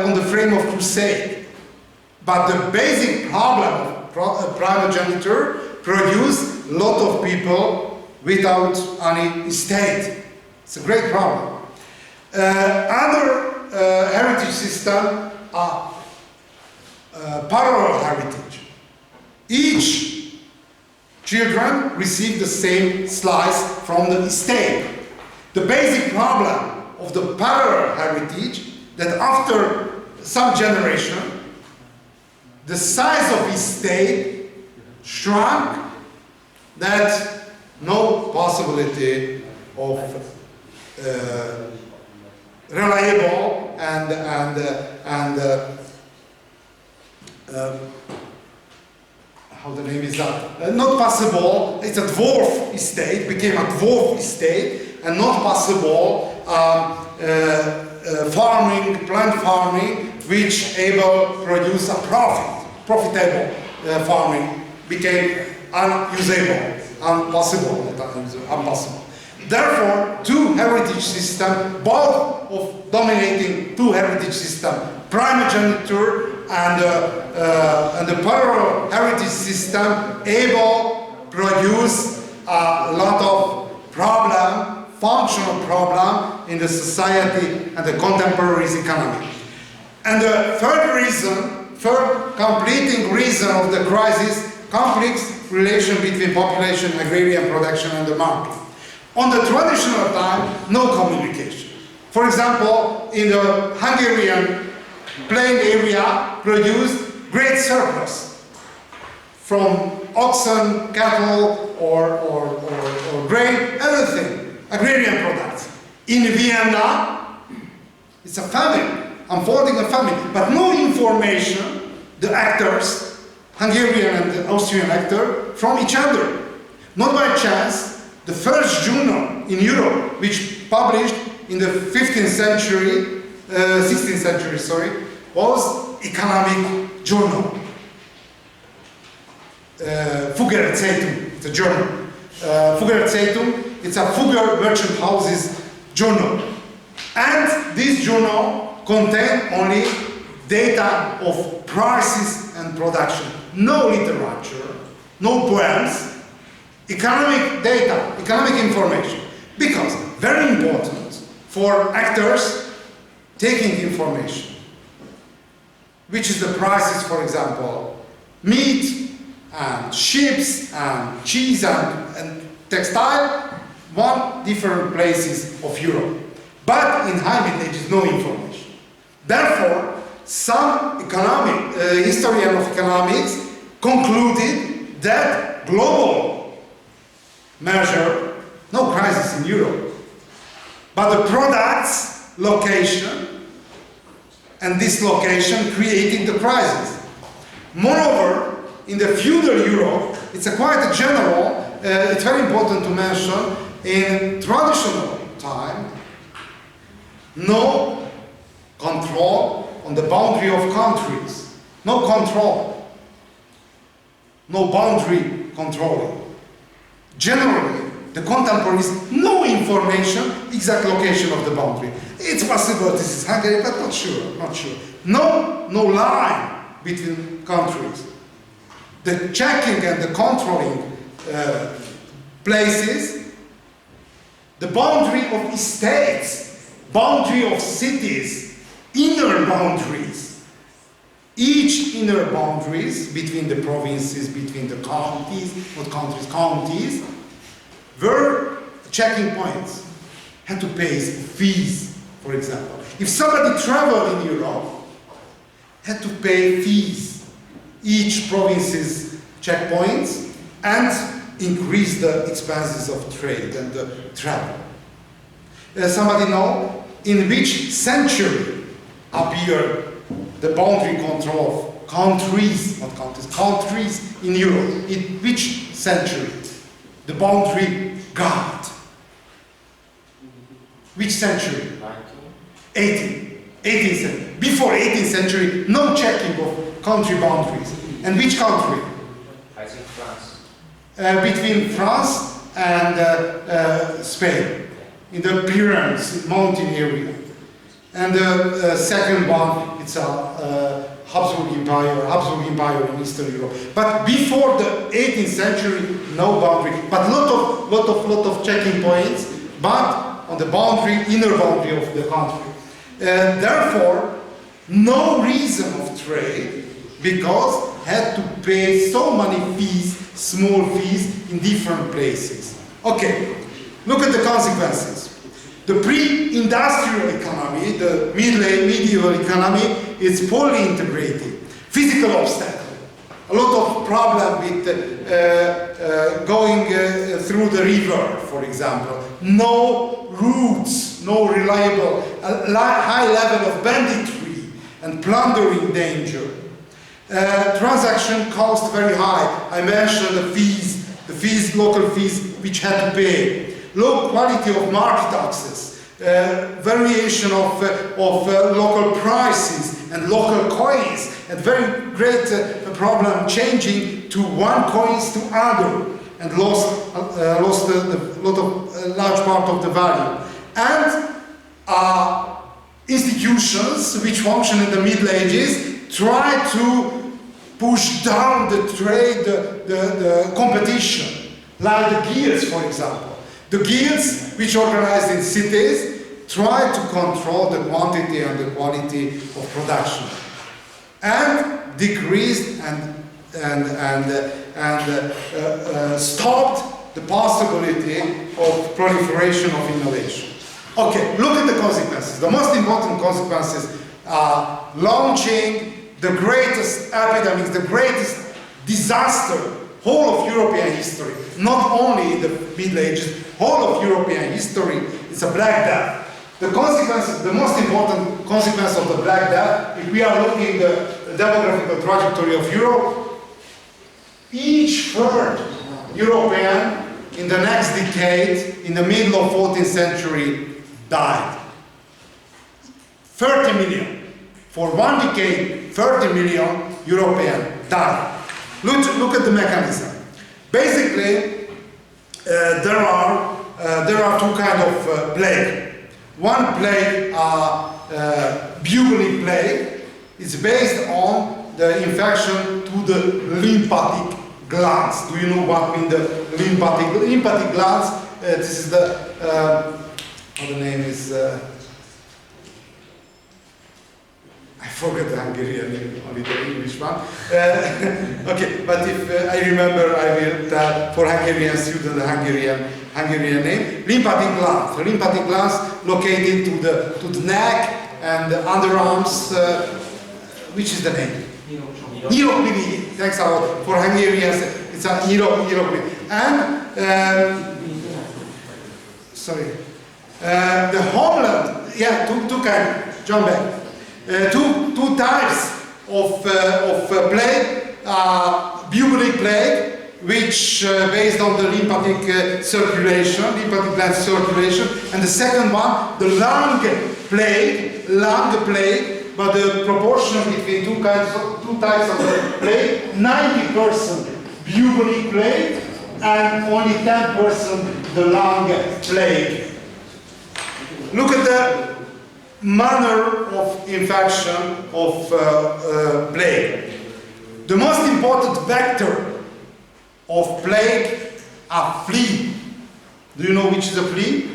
on the frame of crusade. But the basic problem of primogeniture produced a lot of people without any estate. It's a great problem. Other heritage systems are parallel heritage. Each children receive the same slice from the estate. The basic problem of the parallel heritage that after some generation, the size of estate shrunk, that no possibility of reliable and how the name is that? Not possible. It's a dwarf estate, became a dwarf estate, and not possible farming, plant farming, which able produce a profitable farming became unusable, impossible. Therefore, two heritage systems, both of dominating two heritage systems, primogeniture and the parallel heritage system, able produce a lot of problem, functional problem in the society and the contemporary economy. And the third completing reason of the crisis, complex relation between population, agrarian production and the market. On the traditional time, no communication. For example, in the Hungarian plain area produced great surplus from oxen, cattle, or grain, everything, agrarian products. In Vienna, it's a famine, unfolding a famine, but no information, the actors, Hungarian and the Austrian actor, from each other. Not by chance, the first journal in Europe which published in the 15th century, 16th century, sorry, was economic journal. Fugger Zeitung, it's a journal. Fugger Zeitung, it's a Fugger merchant houses journal. And this journal contained only data of prices and production. No literature, no poems, economic data, economic information. Because very important for actors taking information, which is the prices, for example, meat and ships and cheese and textile, one different places of Europe. But in high Middle Ages, no information. Therefore, some historian of economics concluded that global measure, no crisis in Europe, but the product's location and this location creating the crisis. Moreover, in the feudal Europe, it's quite a general, it's very important to mention, in traditional time, no control on the boundary of countries. No control. No boundary controlling. Generally, the contemporaries, no information, exact location of the boundary. It's possible this is Hungary, but not sure, not sure. No line between countries. The checking and the controlling places, the boundary of estates, boundary of cities, inner boundaries. Each inner boundaries between the provinces, between the counties, not countries, counties, were checking points. Had to pay fees, for example. If somebody traveled in Europe, had to pay fees. Each province's checkpoints and increase the expenses of trade and travel. Somebody know in which century appeared the boundary control of countries, not countries, countries in Europe? In which century? The boundary guard. Which century? 18th century. Before 18th century, no checking of country boundaries. And which country? I think France. Between France and Spain, in the Pyrenees mountain area. And the second one, it's a Habsburg Empire in Eastern Europe. But before the 18th century, no boundary. But lot of checking points, but on the boundary, inner boundary of the country. Therefore, no reason of trade, because had to pay so many fees, small fees, in different places. Okay, look at the consequences. The pre-industrial economy, the medieval economy, is poorly integrated. Physical obstacle, a lot of problem with going through the river, for example. No routes, no reliable, high level of banditry and plundering danger. Transaction cost very high. I mentioned the fees, local fees, which had to pay. Low quality of market access, variation of local prices and local coins, and very great problem changing to one coins to other, and lost a large part of the value. And institutions which function in the Middle Ages try to push down the trade, the competition, like the guilds, for example. The guilds, which organized in cities, try to control the quantity and the quality of production, and decreased and stopped the possibility of proliferation of innovation. Okay, look at the consequences. The most important consequences are launching the greatest epidemics, the greatest disaster, whole of European history, not only in the Middle Ages, whole of European history. It's a Black Death. The consequences, the most important consequence of the Black Death, if we are looking at the demographical trajectory of Europe, each third European in the next decade, in the middle of 14th century, died. 30 million. For 1 decade, 30 million Europeans died. Look at the mechanism. Basically, there are two kinds of plague. One plague, bubonic plague, is based on the infection to the lymphatic glands. Do you know what mean the lymphatic glands? This is the what the name is. I forget the Hungarian name, only the English one. Okay, but if I remember, I will tell for Hungarian students the Hungarian name. Lymphatic glands. Lymphatic glands located to the neck and the underarms. Which is the name? Nyiroklinik. Thanks a lot. For Hungarians, it's a nyiroklinik. And sorry, the homeland. Yeah, two kinds. John Beck. Two types of plague, bubonic plague, which based on the lymphatic circulation, lymphatic gland circulation, and the second one, the lung plague, but the proportion between two types of the plague, 90% bubonic plague and only 10% the lung plague. Look at the manner of infection of plague. The most important vector of plague are flea. Do you know which is a flea?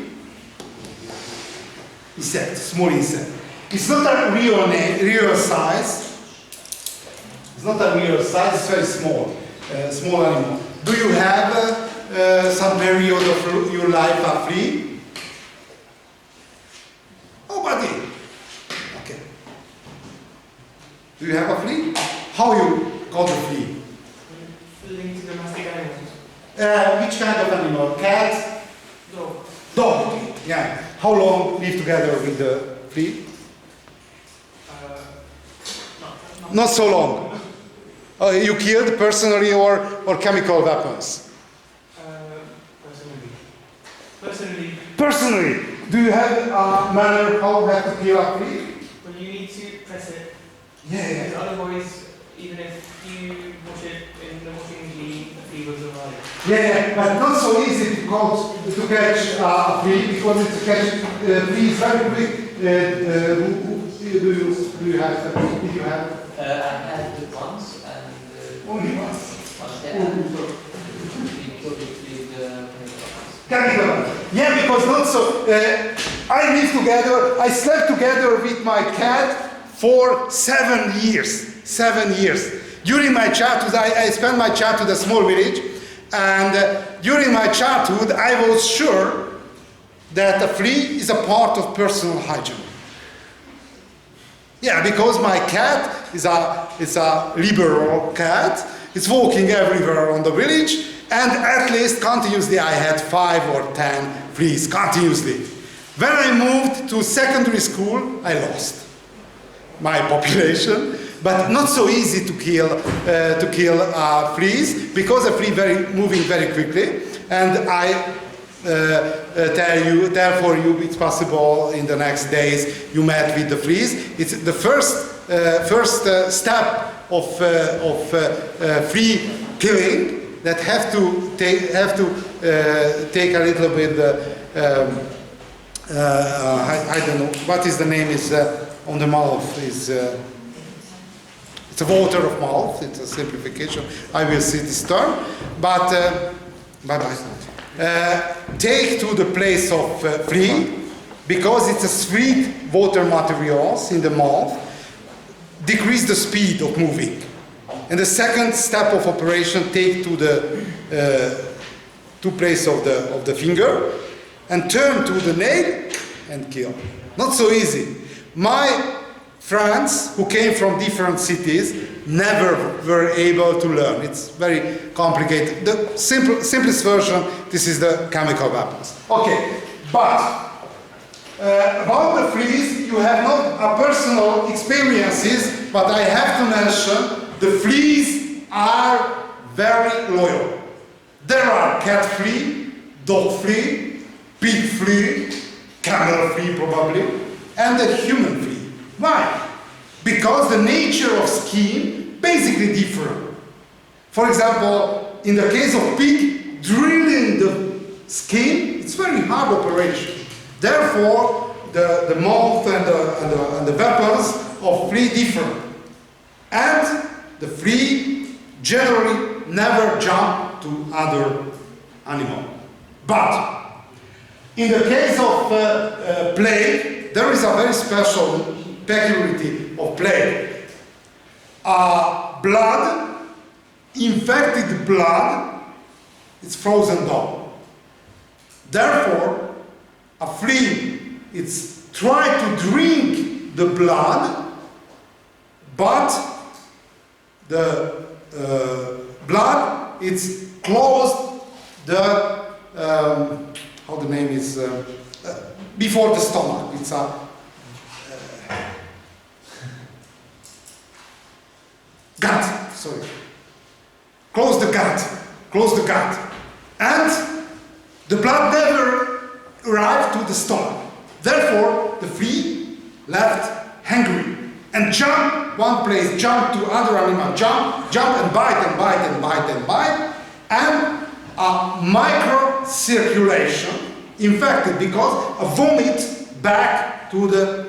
Insect, small insect. It's not a real size. It's not a real size. It's very small, small animal. Do you have some period of your life a flea? Nobody. Okay. Do you have a flea? How you call the flea? Linked to domestic animals. Which kind of animal? Cat? Dog. Dog. Yeah. How long live together with the flea? Not so long. You killed personally or chemical weapons? Personally. Personally. Do you have a manner how you have to kill a flea? Well, you need to press it. Yeah. Because otherwise, even if you wash it in the washing machine, the flea will survive. Yeah, but not so easy to catch a flea because it's catch fleas very quick. Do you have? Did you have? I had it once and Only once. Chemical. Yeah, because not so. I slept together with my cat for 7 years. 7 years. During my childhood, I spent my childhood in a small village, and during my childhood, I was sure that a flea is a part of personal hygiene. Yeah, because my cat is a liberal cat. It's walking everywhere on the village, and at least continuously I had 5 or 10 fleas continuously. When I moved to secondary school, I lost my population, but not so easy to kill fleas because a flea moving very quickly, and I tell for you it's possible in the next days you met with the fleas. It's the first step of flea killing that have to take a little bit. I don't know what is the name is on the mouth is. It's a water of mouth. It's a simplification. I will see this term, but bye bye. Take to the place of flea because it's a sweet water materials in the mouth. Decrease the speed of moving. And the second step of operation, take to the place of the finger and turn to the nail and kill. Not so easy. My friends who came from different cities never were able to learn. It's very complicated. The simplest version, this is the chemical weapons. Okay, but about the fleas, you have not a personal experiences, but I have to mention the fleas are very loyal. There are cat flea, dog flea, pig flea, camel flea probably, and the human flea. Why? Because the nature of skin basically different. For example, in the case of pig, drilling the skin, it's very hard operation. Therefore, the mouth and the weapons of flea different. And the flea generally never jump to other animal. But in the case of plague, there is a very special peculiarity of plague. Blood, infected blood, is frozen down. Therefore, a flea, it's try to drink the blood, but the blood, it's closed the, how the name is, before the stomach. It's a gut, sorry. Close the gut. And the blood never arrived to the stomach. Therefore, the flea left hungry and jump one place, jump to other animal, jump and bite and bite and bite and bite, and a micro-circulation infected because a vomit back to the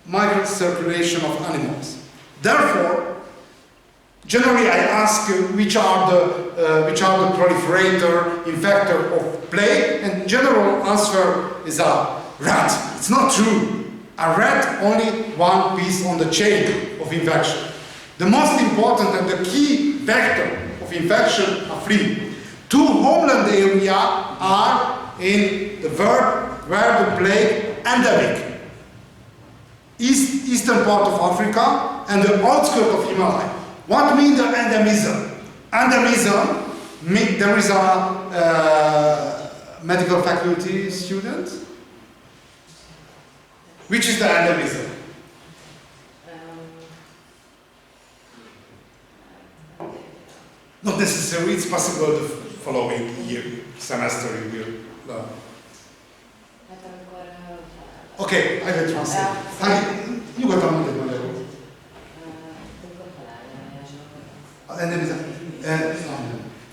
micro-circulation of animals. Therefore, generally I ask which are the proliferator, infector of plague, and general answer is a rat. It's not true. A rat only one piece on the chain of infection. The most important and the key vector of infection are flea. Two homeland areas are in the world where the plague endemic. Eastern part of Africa and the outskirts of Himalaya. What means the endemism? Endemism means there is a medical faculty student. Which is the endemism? Not necessarily, it's possible the following year, semester you will learn. Okay, I will translate. Nyugodtan mondod magyarul. Endemism.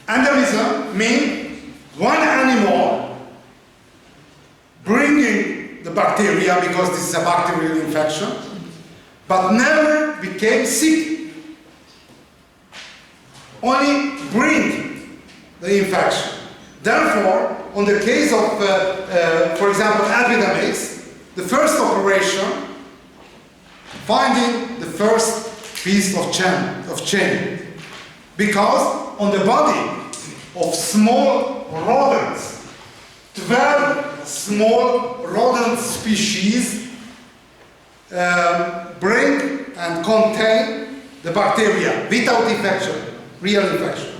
Endemism means one animal bringing the bacteria, because this is a bacterial infection, but never became sick. Only bring the infection. Therefore, on the case of, for example, epidemics, the first operation, finding the first piece of chain. Because on the body of small rodents, 12 small rodent species bring and contain the bacteria without infection, real infection.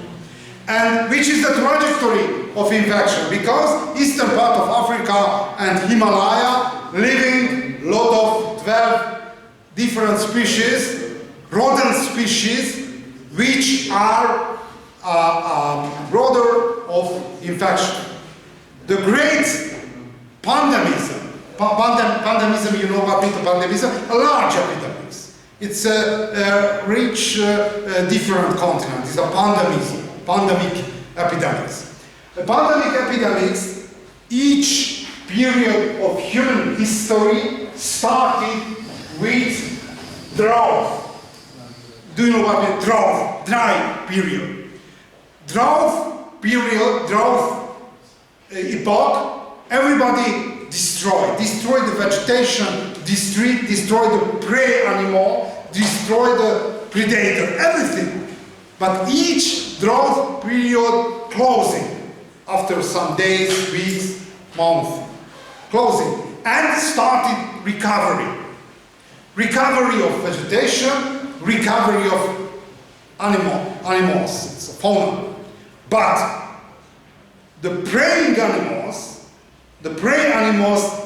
And which is the trajectory of infection? Because eastern part of Africa and Himalaya living lot of 12 different species, rodent species, which are border of infection. The great pandemism, pandemism, you know what I mean, pandemism, a large epidemics. It's reach different continents. It's a pandemism, pandemic epidemics. The pandemic epidemics, each period of human history started with drought. Do you know what I mean? Drought, dry period. Drought period, drought epoch, everybody destroy the vegetation, destroy the prey animal, destroy the predator, everything. But each drought period closing after some days, weeks, months, closing, and started recovery. Recovery of vegetation, recovery of animals, it's a fauna. But the prey animals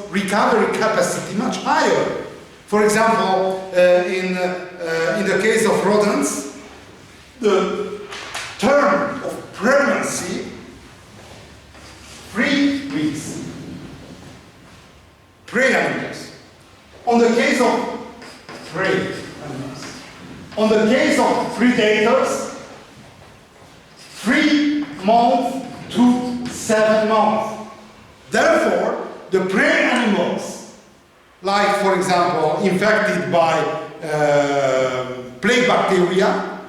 recovery capacity much higher. For example, in the case of rodents, the term of pregnancy 3 weeks. prey animals. On the case of prey animals, on the case of predators, 3 months to 7 months. Therefore, the prey animals, like for example, infected by plague bacteria,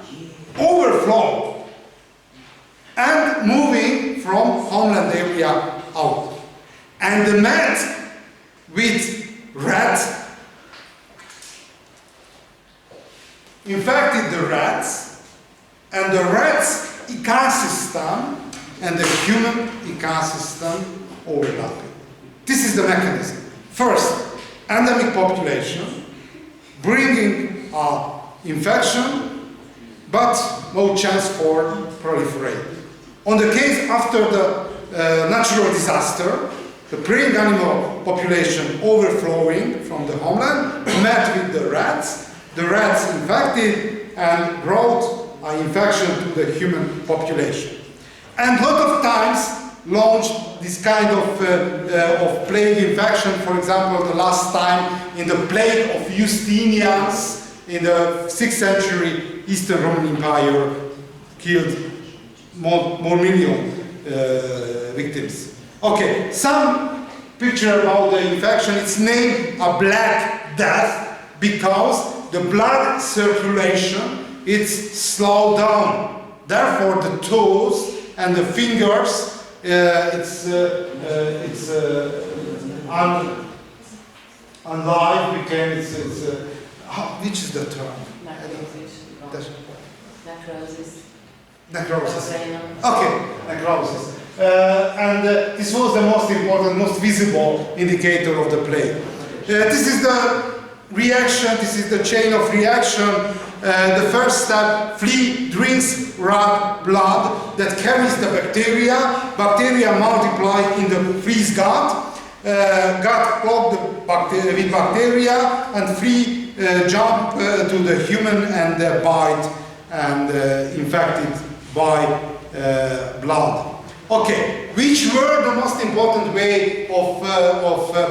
overflow and moving from homeland area out. And the met with rats, infected the rats, and the rats ecosystem and the human ecosystem overlapping. This is the mechanism. First, endemic population, bringing infection, but no chance for proliferate. On the case after the natural disaster, the preying animal population overflowing from the homeland met with the rats infected and brought infection to the human population. And a lot of times launched this kind of plague infection. For example, the last time in the plague of Justinians in the 6th century Eastern Roman Empire killed more million victims. Okay, some picture about the infection. It's named a Black Death because the blood circulation is slowed down. Therefore, the toes and the fingers, unlive became which is the term? Necrosis. Necrosis. Okay, necrosis. And this was the most important, most visible indicator of the plague. This is the reaction, this is the chain of reaction. The first step, flea drinks rat blood that carries the bacteria. Bacteria multiply in the flea's gut. Gut clogged with bacteria, and flea jump to the human and bite and infected by blood. Okay, which were the most important way of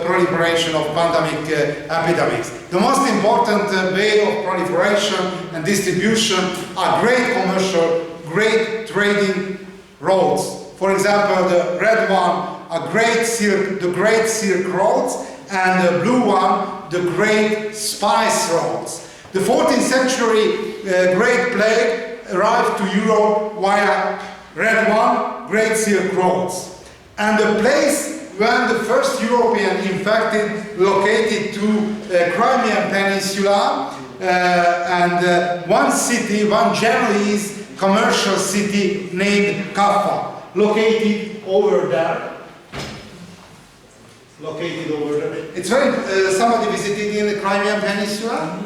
proliferation of pandemic epidemics? The most important way of proliferation and distribution are great commercial, great trading roads. For example, the red one, the Great Silk Roads, and the blue one, the Great Spice Roads. The 14th century Great Plague arrived to Europe via red one, Great Silk Roads. And the place when the first European infected located to Crimean Peninsula, and one city, one Genoese commercial city named Kaffa, located over there. It's very, somebody visited in the Crimean Peninsula?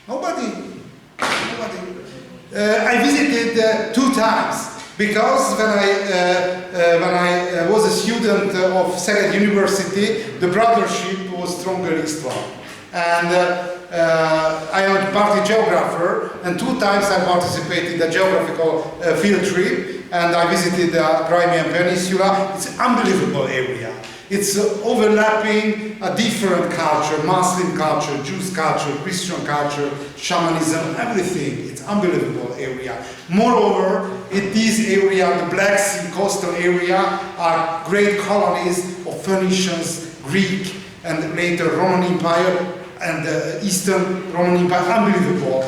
Nobody. I visited 2 times because when I was a student of Szeged University, the brothership was strongly strong. And I am a party geographer, and 2 times I participated in a geographical field trip, and I visited the Crimean Peninsula. It's an unbelievable area. It's overlapping a different culture, Muslim culture, Jewish culture, Christian culture, shamanism, everything. It's unbelievable area. Moreover, in this area, the Black Sea coastal area, are great colonies of Phoenicians, Greek, and later Roman Empire, and Eastern Roman Empire, unbelievable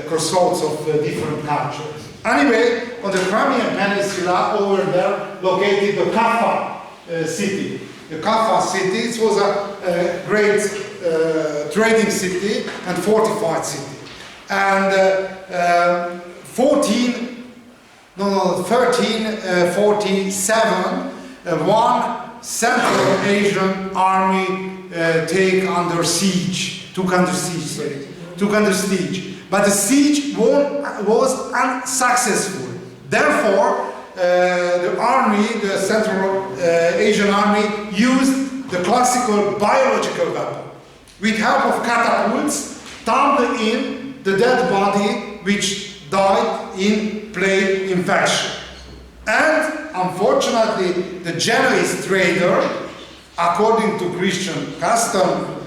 crossroads of different cultures. Anyway, on the Crimean Peninsula, over there, located the Kaffa city. The Kaffa city, it was a great trading city and fortified city. And 1347, one Central Asian army took under siege. But the siege was unsuccessful. Therefore, the Central Asian army used the classical biological weapon. With help of catapults, tumbled in the dead body which died in plague infection. And unfortunately, the Genoese trader according to Christian custom,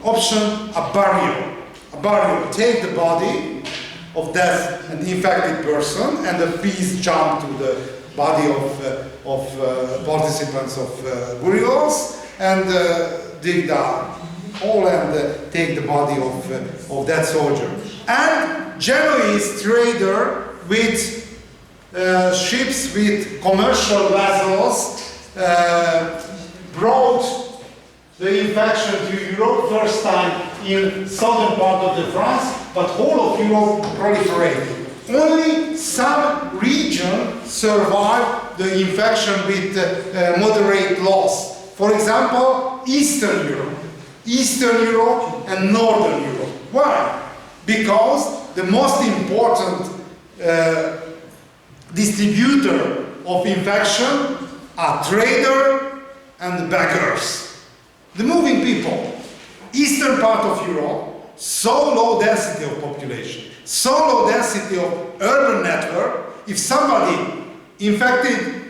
option a burial. A burial, take the body of death and infected person, and the piece jump to the body of participants of burials, and dig down hole and take the body of that soldier. And Genoese trader with ships with commercial vessels brought the infection to Europe first time in southern part of the France, but whole of Europe proliferated. Only some region survived the infection with moderate loss. For example, Eastern Europe and Northern Europe. Why? Because the most important distributor of infection are trader and beggars. The moving people. Eastern part of Europe, so low density of population, so low density of urban network, if somebody infected,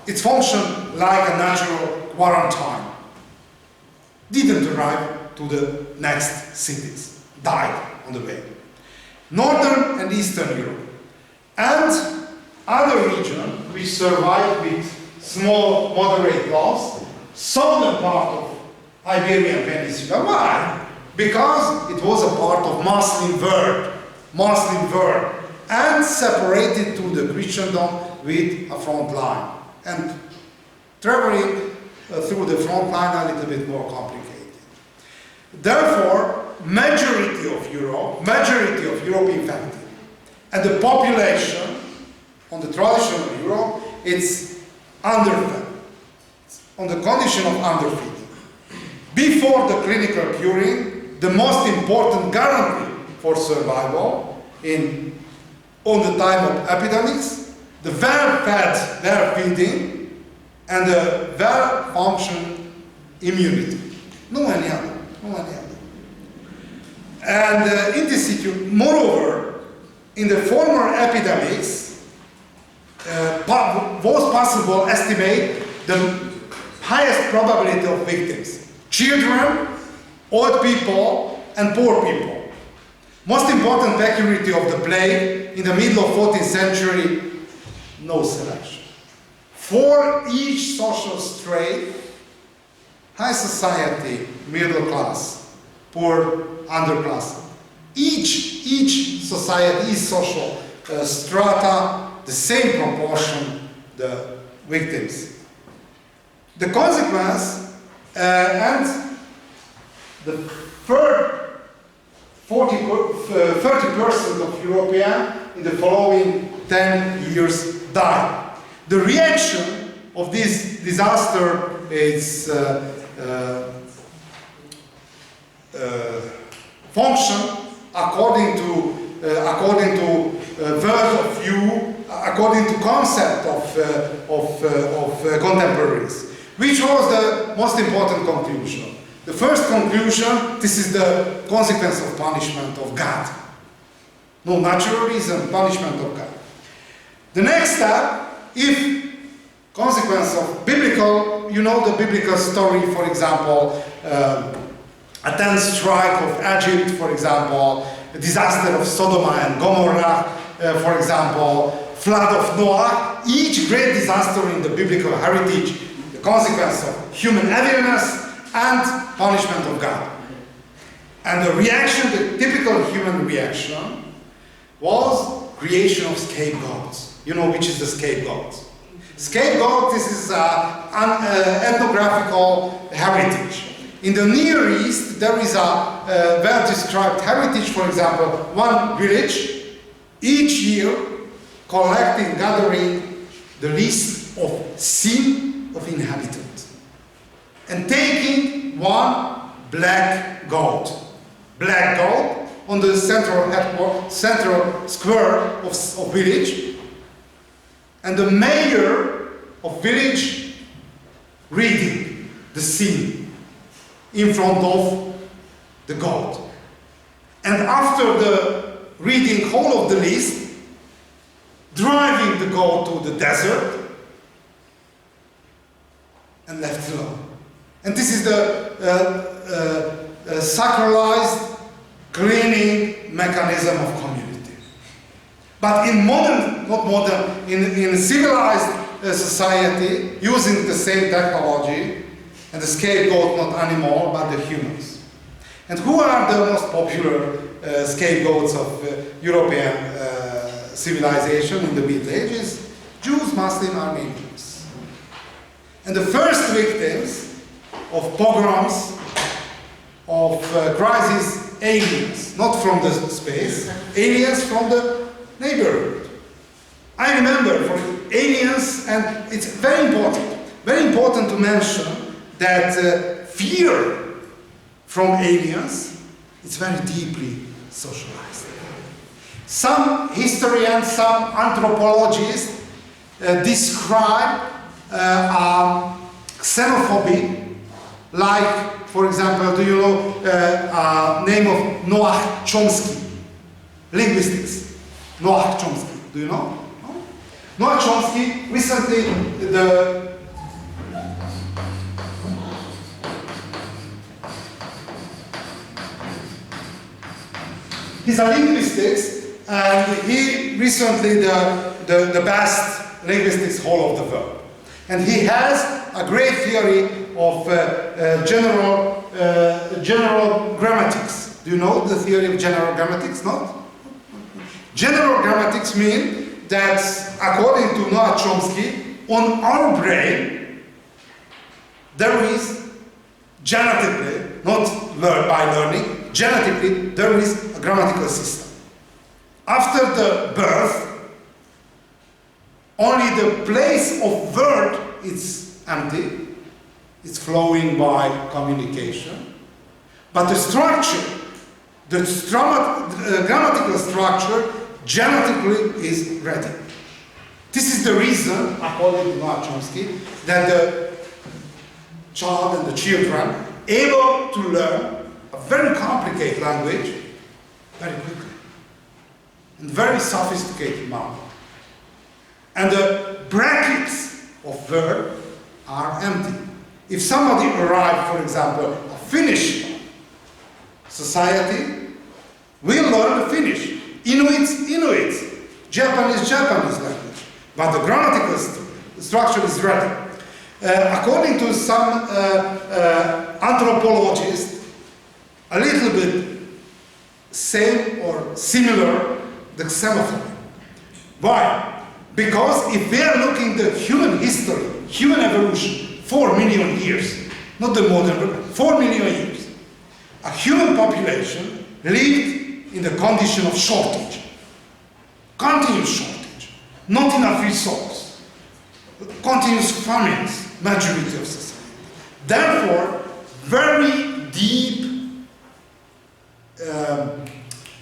it functioned like a natural quarantine. Didn't arrive to the next cities, died on the way. Northern and Eastern Europe. And other region which survived with small, moderate loss, southern part of Iberian Peninsula. Why? Because it was a part of Muslim world, and separated to the Christendom with a front line. And traveling through the front line a little bit more complicated. Therefore, majority of Europe infected. And the population on the traditional Europe, it's underfed, on the condition of underfeeding. Before the clinical curing, the most important guarantee for survival on the time of epidemics, the well-fed, well-feeding, and the well-functioning immunity. No any other. And in this situation, moreover, in the former epidemics, was possible to estimate the highest probability of victims. Children, old people, and poor people. Most important peculiarity of the plague in the middle of 14th century, no selection. For each social strata, high society, middle class, poor, underclass. Each society, each social strata, the same proportion, the victims. The consequence, and the third 30% of Europeans in the following 10 years died. The reaction of this disaster is function according to world of view, according to concept of contemporaries. Which was the most important conclusion? The first conclusion, this is the consequence of punishment of God. No natural reason, punishment of God. The next step, if consequence of biblical, you know the biblical story, for example, a 10th strike of Egypt, for example, the disaster of Sodom and Gomorrah, for example, flood of Noah, each great disaster in the biblical heritage, consequence of human evilness and punishment of God. And the reaction, the typical human reaction, was creation of scapegoats. You know which is the scapegoat? Scapegoat, this is an ethnographical heritage. In the Near East, there is a well-described heritage, for example, one village, each year collecting, gathering the list of sin of inhabitants, and taking one black goat on the central square of village, and the mayor of village reading the sin in front of the goat. And after the reading whole of the list, driving the goat to the desert, and left alone. And this is the sacralized cleaning mechanism of community. But in modern, not modern, in civilized society, using the same technology, and the scapegoat not animal, but the humans. And who are the most popular scapegoats of European civilization in the Middle Ages? Jews, Muslims, Armenians. And the first victims of pogroms, of crisis, aliens, not from the space, aliens from the neighborhood. I remember for aliens, and it's very important to mention that fear from aliens is very deeply socialized. Some historians, some anthropologists describe xenophobia, like, for example, do you know name of Noam Chomsky, linguistics? Noam Chomsky, do you know? No? Noam Chomsky recently he's a linguistics, and he recently the best linguistics whole of the world. And he has a great theory of general grammatics. Do you know the theory of general grammatics? Not? General grammatics mean that, according to Noam Chomsky, on our brain there is genetically, not by learning, genetically there is a grammatical system. After the birth, only the place of word is empty, it's flowing by communication, but the structure, the grammatical structure, genetically is ready. This is the reason, according to Noam Chomsky, that the child and the children able to learn a very complicated language very quickly, in very sophisticated manner. And the brackets of word are empty. If somebody arrived, for example, a Finnish society, will learn the Finnish. Inuits, Japanese language. But the grammatical structure is ready. According to some anthropologists, a little bit same or similar the xenophobia. Why? Because if we are looking at the human history, human evolution, 4 million years, not the modern, 4 million years, a human population lived in the condition of shortage, continuous shortage, not enough resource, continuous famines, majority of society. Therefore, very deep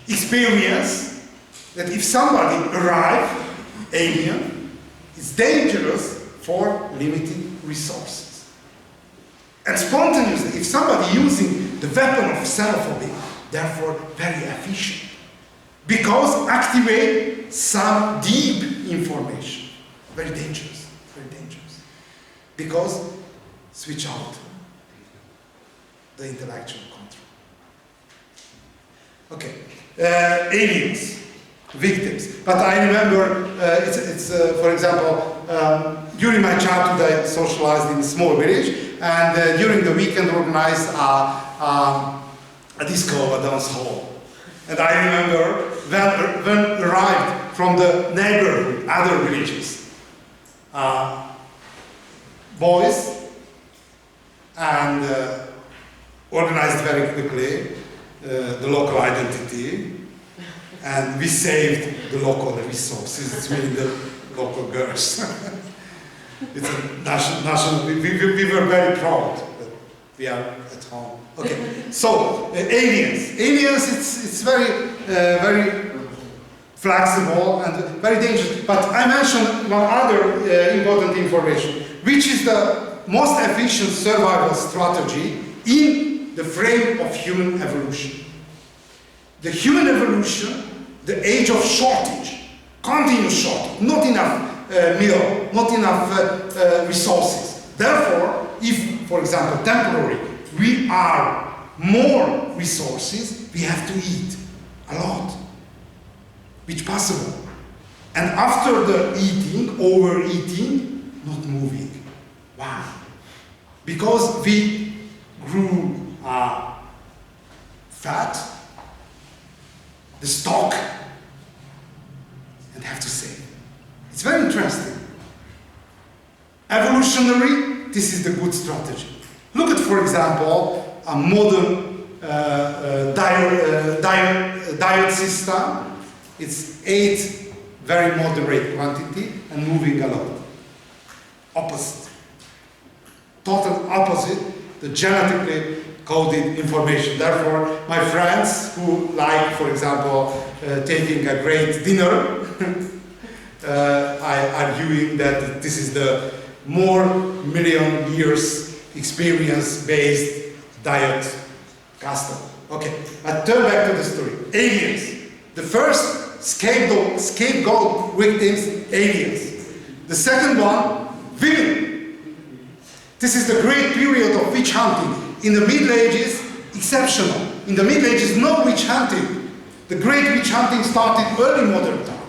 experience that if somebody arrives, alien, it's dangerous for limited resources. And spontaneously, if somebody using the weapon of xenophobia, therefore very efficient, because activate some deep information, very dangerous, because switch out the intellectual control. Okay, aliens. Victims. But I remember, for example, during my childhood I socialized in a small village, and during the weekend organized a disco, a dance hall. And I remember when arrived from the neighborhood, other villages, boys, and organized very quickly the local identity. And we saved the local resources, it's really the local girls. It's a national, we were very proud that we are at home. Okay, so aliens, it's very flexible and very dangerous. But I mentioned one other important information, which is the most efficient survival strategy in the frame of human evolution. The human evolution, the age of shortage, continuous shortage, not enough meal, not enough resources. Therefore, if, for example, temporary, we are more resources, we have to eat a lot, which possible. And after the eating, overeating, not moving. Why? Because we grew fat, the stock, and have to save. It's very interesting. Evolutionary, this is the good strategy. Look at, for example, a modern diet system. It's 8 very moderate quantity and moving a lot. Opposite. Total opposite, the genetically coded information. Therefore, my friends who like, for example, taking a great dinner, I arguing that this is the more million years experience-based diet custom. Okay, but turn back to the story. Aliens. The first scapegoat victims, aliens. The second one, women. This is the great period of witch hunting. In the Middle Ages, exceptional. In the Middle Ages, no witch hunting. The great witch hunting started early modern time.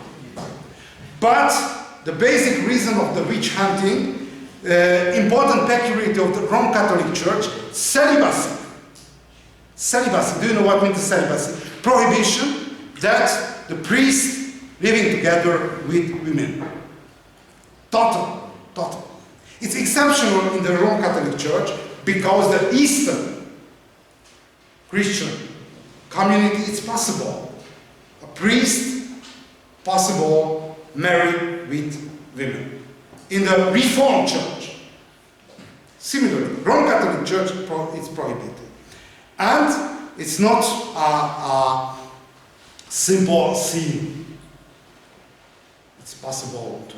But the basic reason of the witch hunting, important peculiarity of the Roman Catholic Church, celibacy. Celibacy, do you know what means celibacy? Prohibition that the priests living together with women. Total. It's exceptional in the Roman Catholic Church because the Eastern Christian community, it's possible. A priest, possible, married with women. In the Reformed Church, similarly, Roman Catholic Church, it's prohibited. And it's not a simple sin. It's possible to,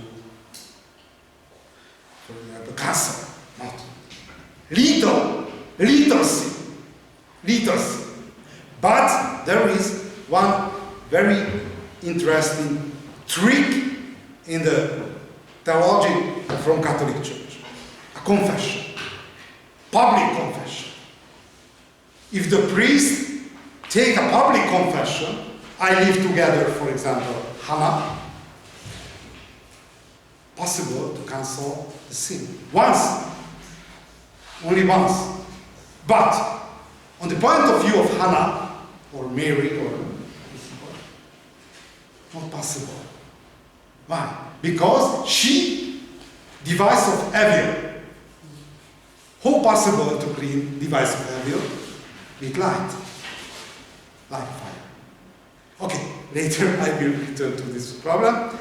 for example, cancel, not. Little sin. But there is one very interesting trick in the theology from Catholic Church. A confession. Public confession. If the priest take a public confession, I live together, for example, Hannah, possible to cancel the sin. Once. Only once. But, on the point of view of Hannah, or Mary, or not possible. Why? Because she, device of evil. How possible to clean device of evil? With light. Like fire. Okay, later I will return to this problem.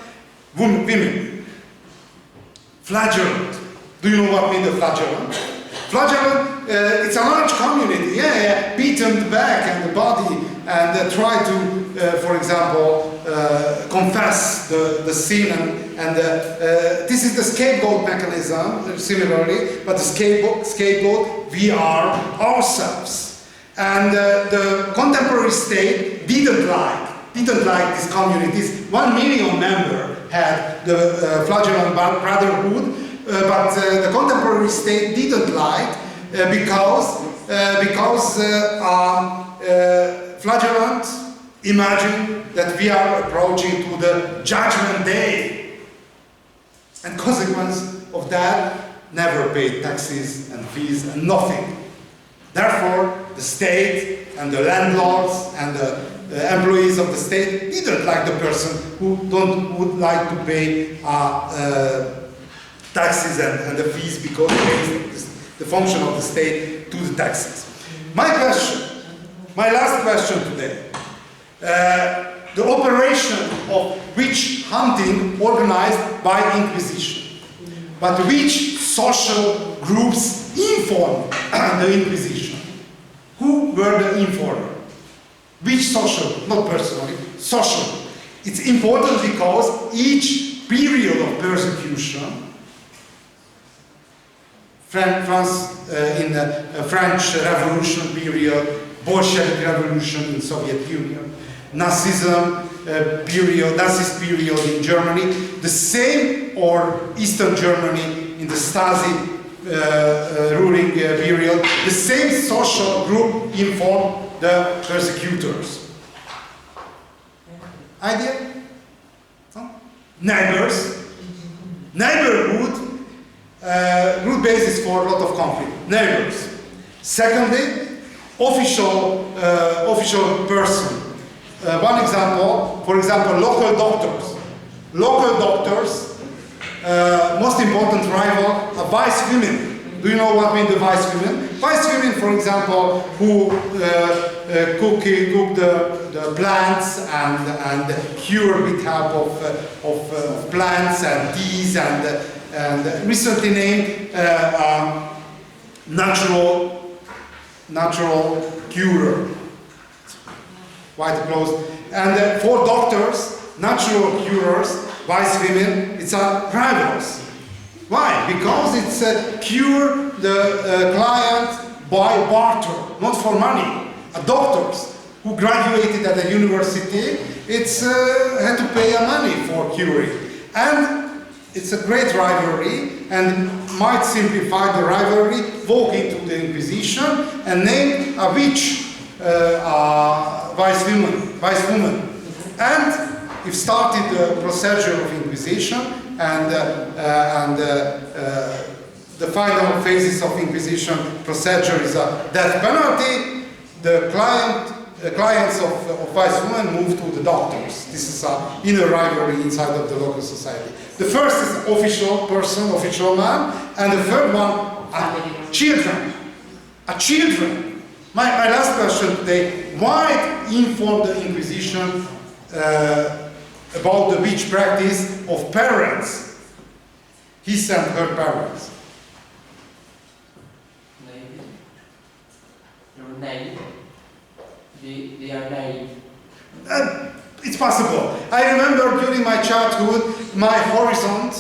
Women. Flagellant. Do you know what means the flagellant? Flagellant, it's a large community, beaten back and the body and try to, for example, confess the sin and this is the scapegoat mechanism, similarly, but the scapegoat, we are ourselves. And the contemporary state didn't like these communities. 1 million members had the flagellant brotherhood, but the contemporary state didn't like because flagellant imagine that we are approaching to the judgment day, and consequence of that, never paid taxes and fees and nothing. Therefore, the state and the landlords and the employees of the state didn't like the person who would like to pay taxes and the fees because the function of the state to the taxes. My last question today. The operation of witch hunting organized by Inquisition. But which social groups informed the Inquisition? Who were the informer? Which social, not personally, social. It's important because each period of persecution, in the French Revolution period, Bolshevik Revolution in Soviet Union, Nazism Nazist period in Germany, the same or Eastern Germany in the Stasi ruling period, the same social group informed the persecutors. Idea? No? Neighbors. Neighborhood, root basis for a lot of conflict. Neighbors. Secondly, official person. One example, for example, local doctors. Local doctors, most important rival, vice women. Do you know what mean the vice women? Vice women, for example, who cook the plants and cure with help of plants and teas and recently named natural curer. Quite close. And for doctors, natural curers, vice women, it's a rivals. Why? Because it's cure the client by barter, not for money. Doctors who graduated at a university, it's had to pay money for curing. And it's a great rivalry, and might simplify the rivalry, walk into the Inquisition and name a witch vice woman. And if started the procedure of Inquisition and the final phases of Inquisition procedure is a death penalty, the clients of vice women move to the doctors. This is an inner rivalry inside of the local society. The first is official person, official man, and the third one, children. Children. My last question today, why inform the Inquisition about the witch practice of parents, his and her parents? Naive. You're naive. They are naive. It's possible. I remember during my childhood, my horizon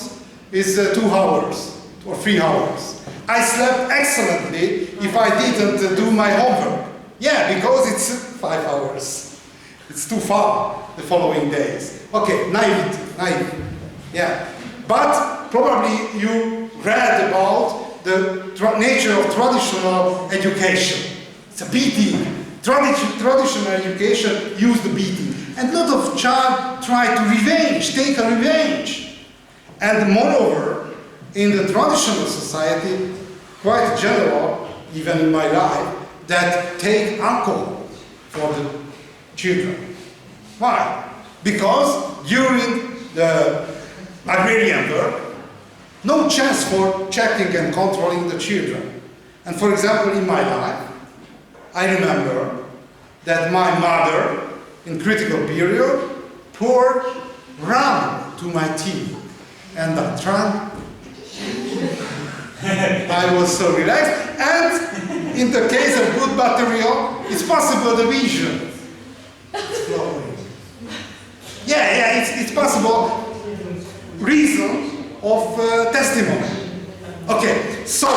is 2 hours or 3 hours. I slept excellently if I didn't do my homework. Yeah, because it's 5 hours. It's too far the following days. Okay, naive. Yeah. But probably you read about the nature of traditional education. It's a beating. Traditional education used the beating. And a lot of child try to take a revenge. And moreover, in the traditional society, quite general, even in my life, that take alcohol for the children. Why? Because during the agrarian work, no chance for checking and controlling the children. And for example, in my life, I remember that my mother, in critical period, poured rum to my tea. And I drank. I was so relaxed. And in the case of good material, it's possible the vision. It's flowing. Yeah, it's possible reason of testimony. Okay, so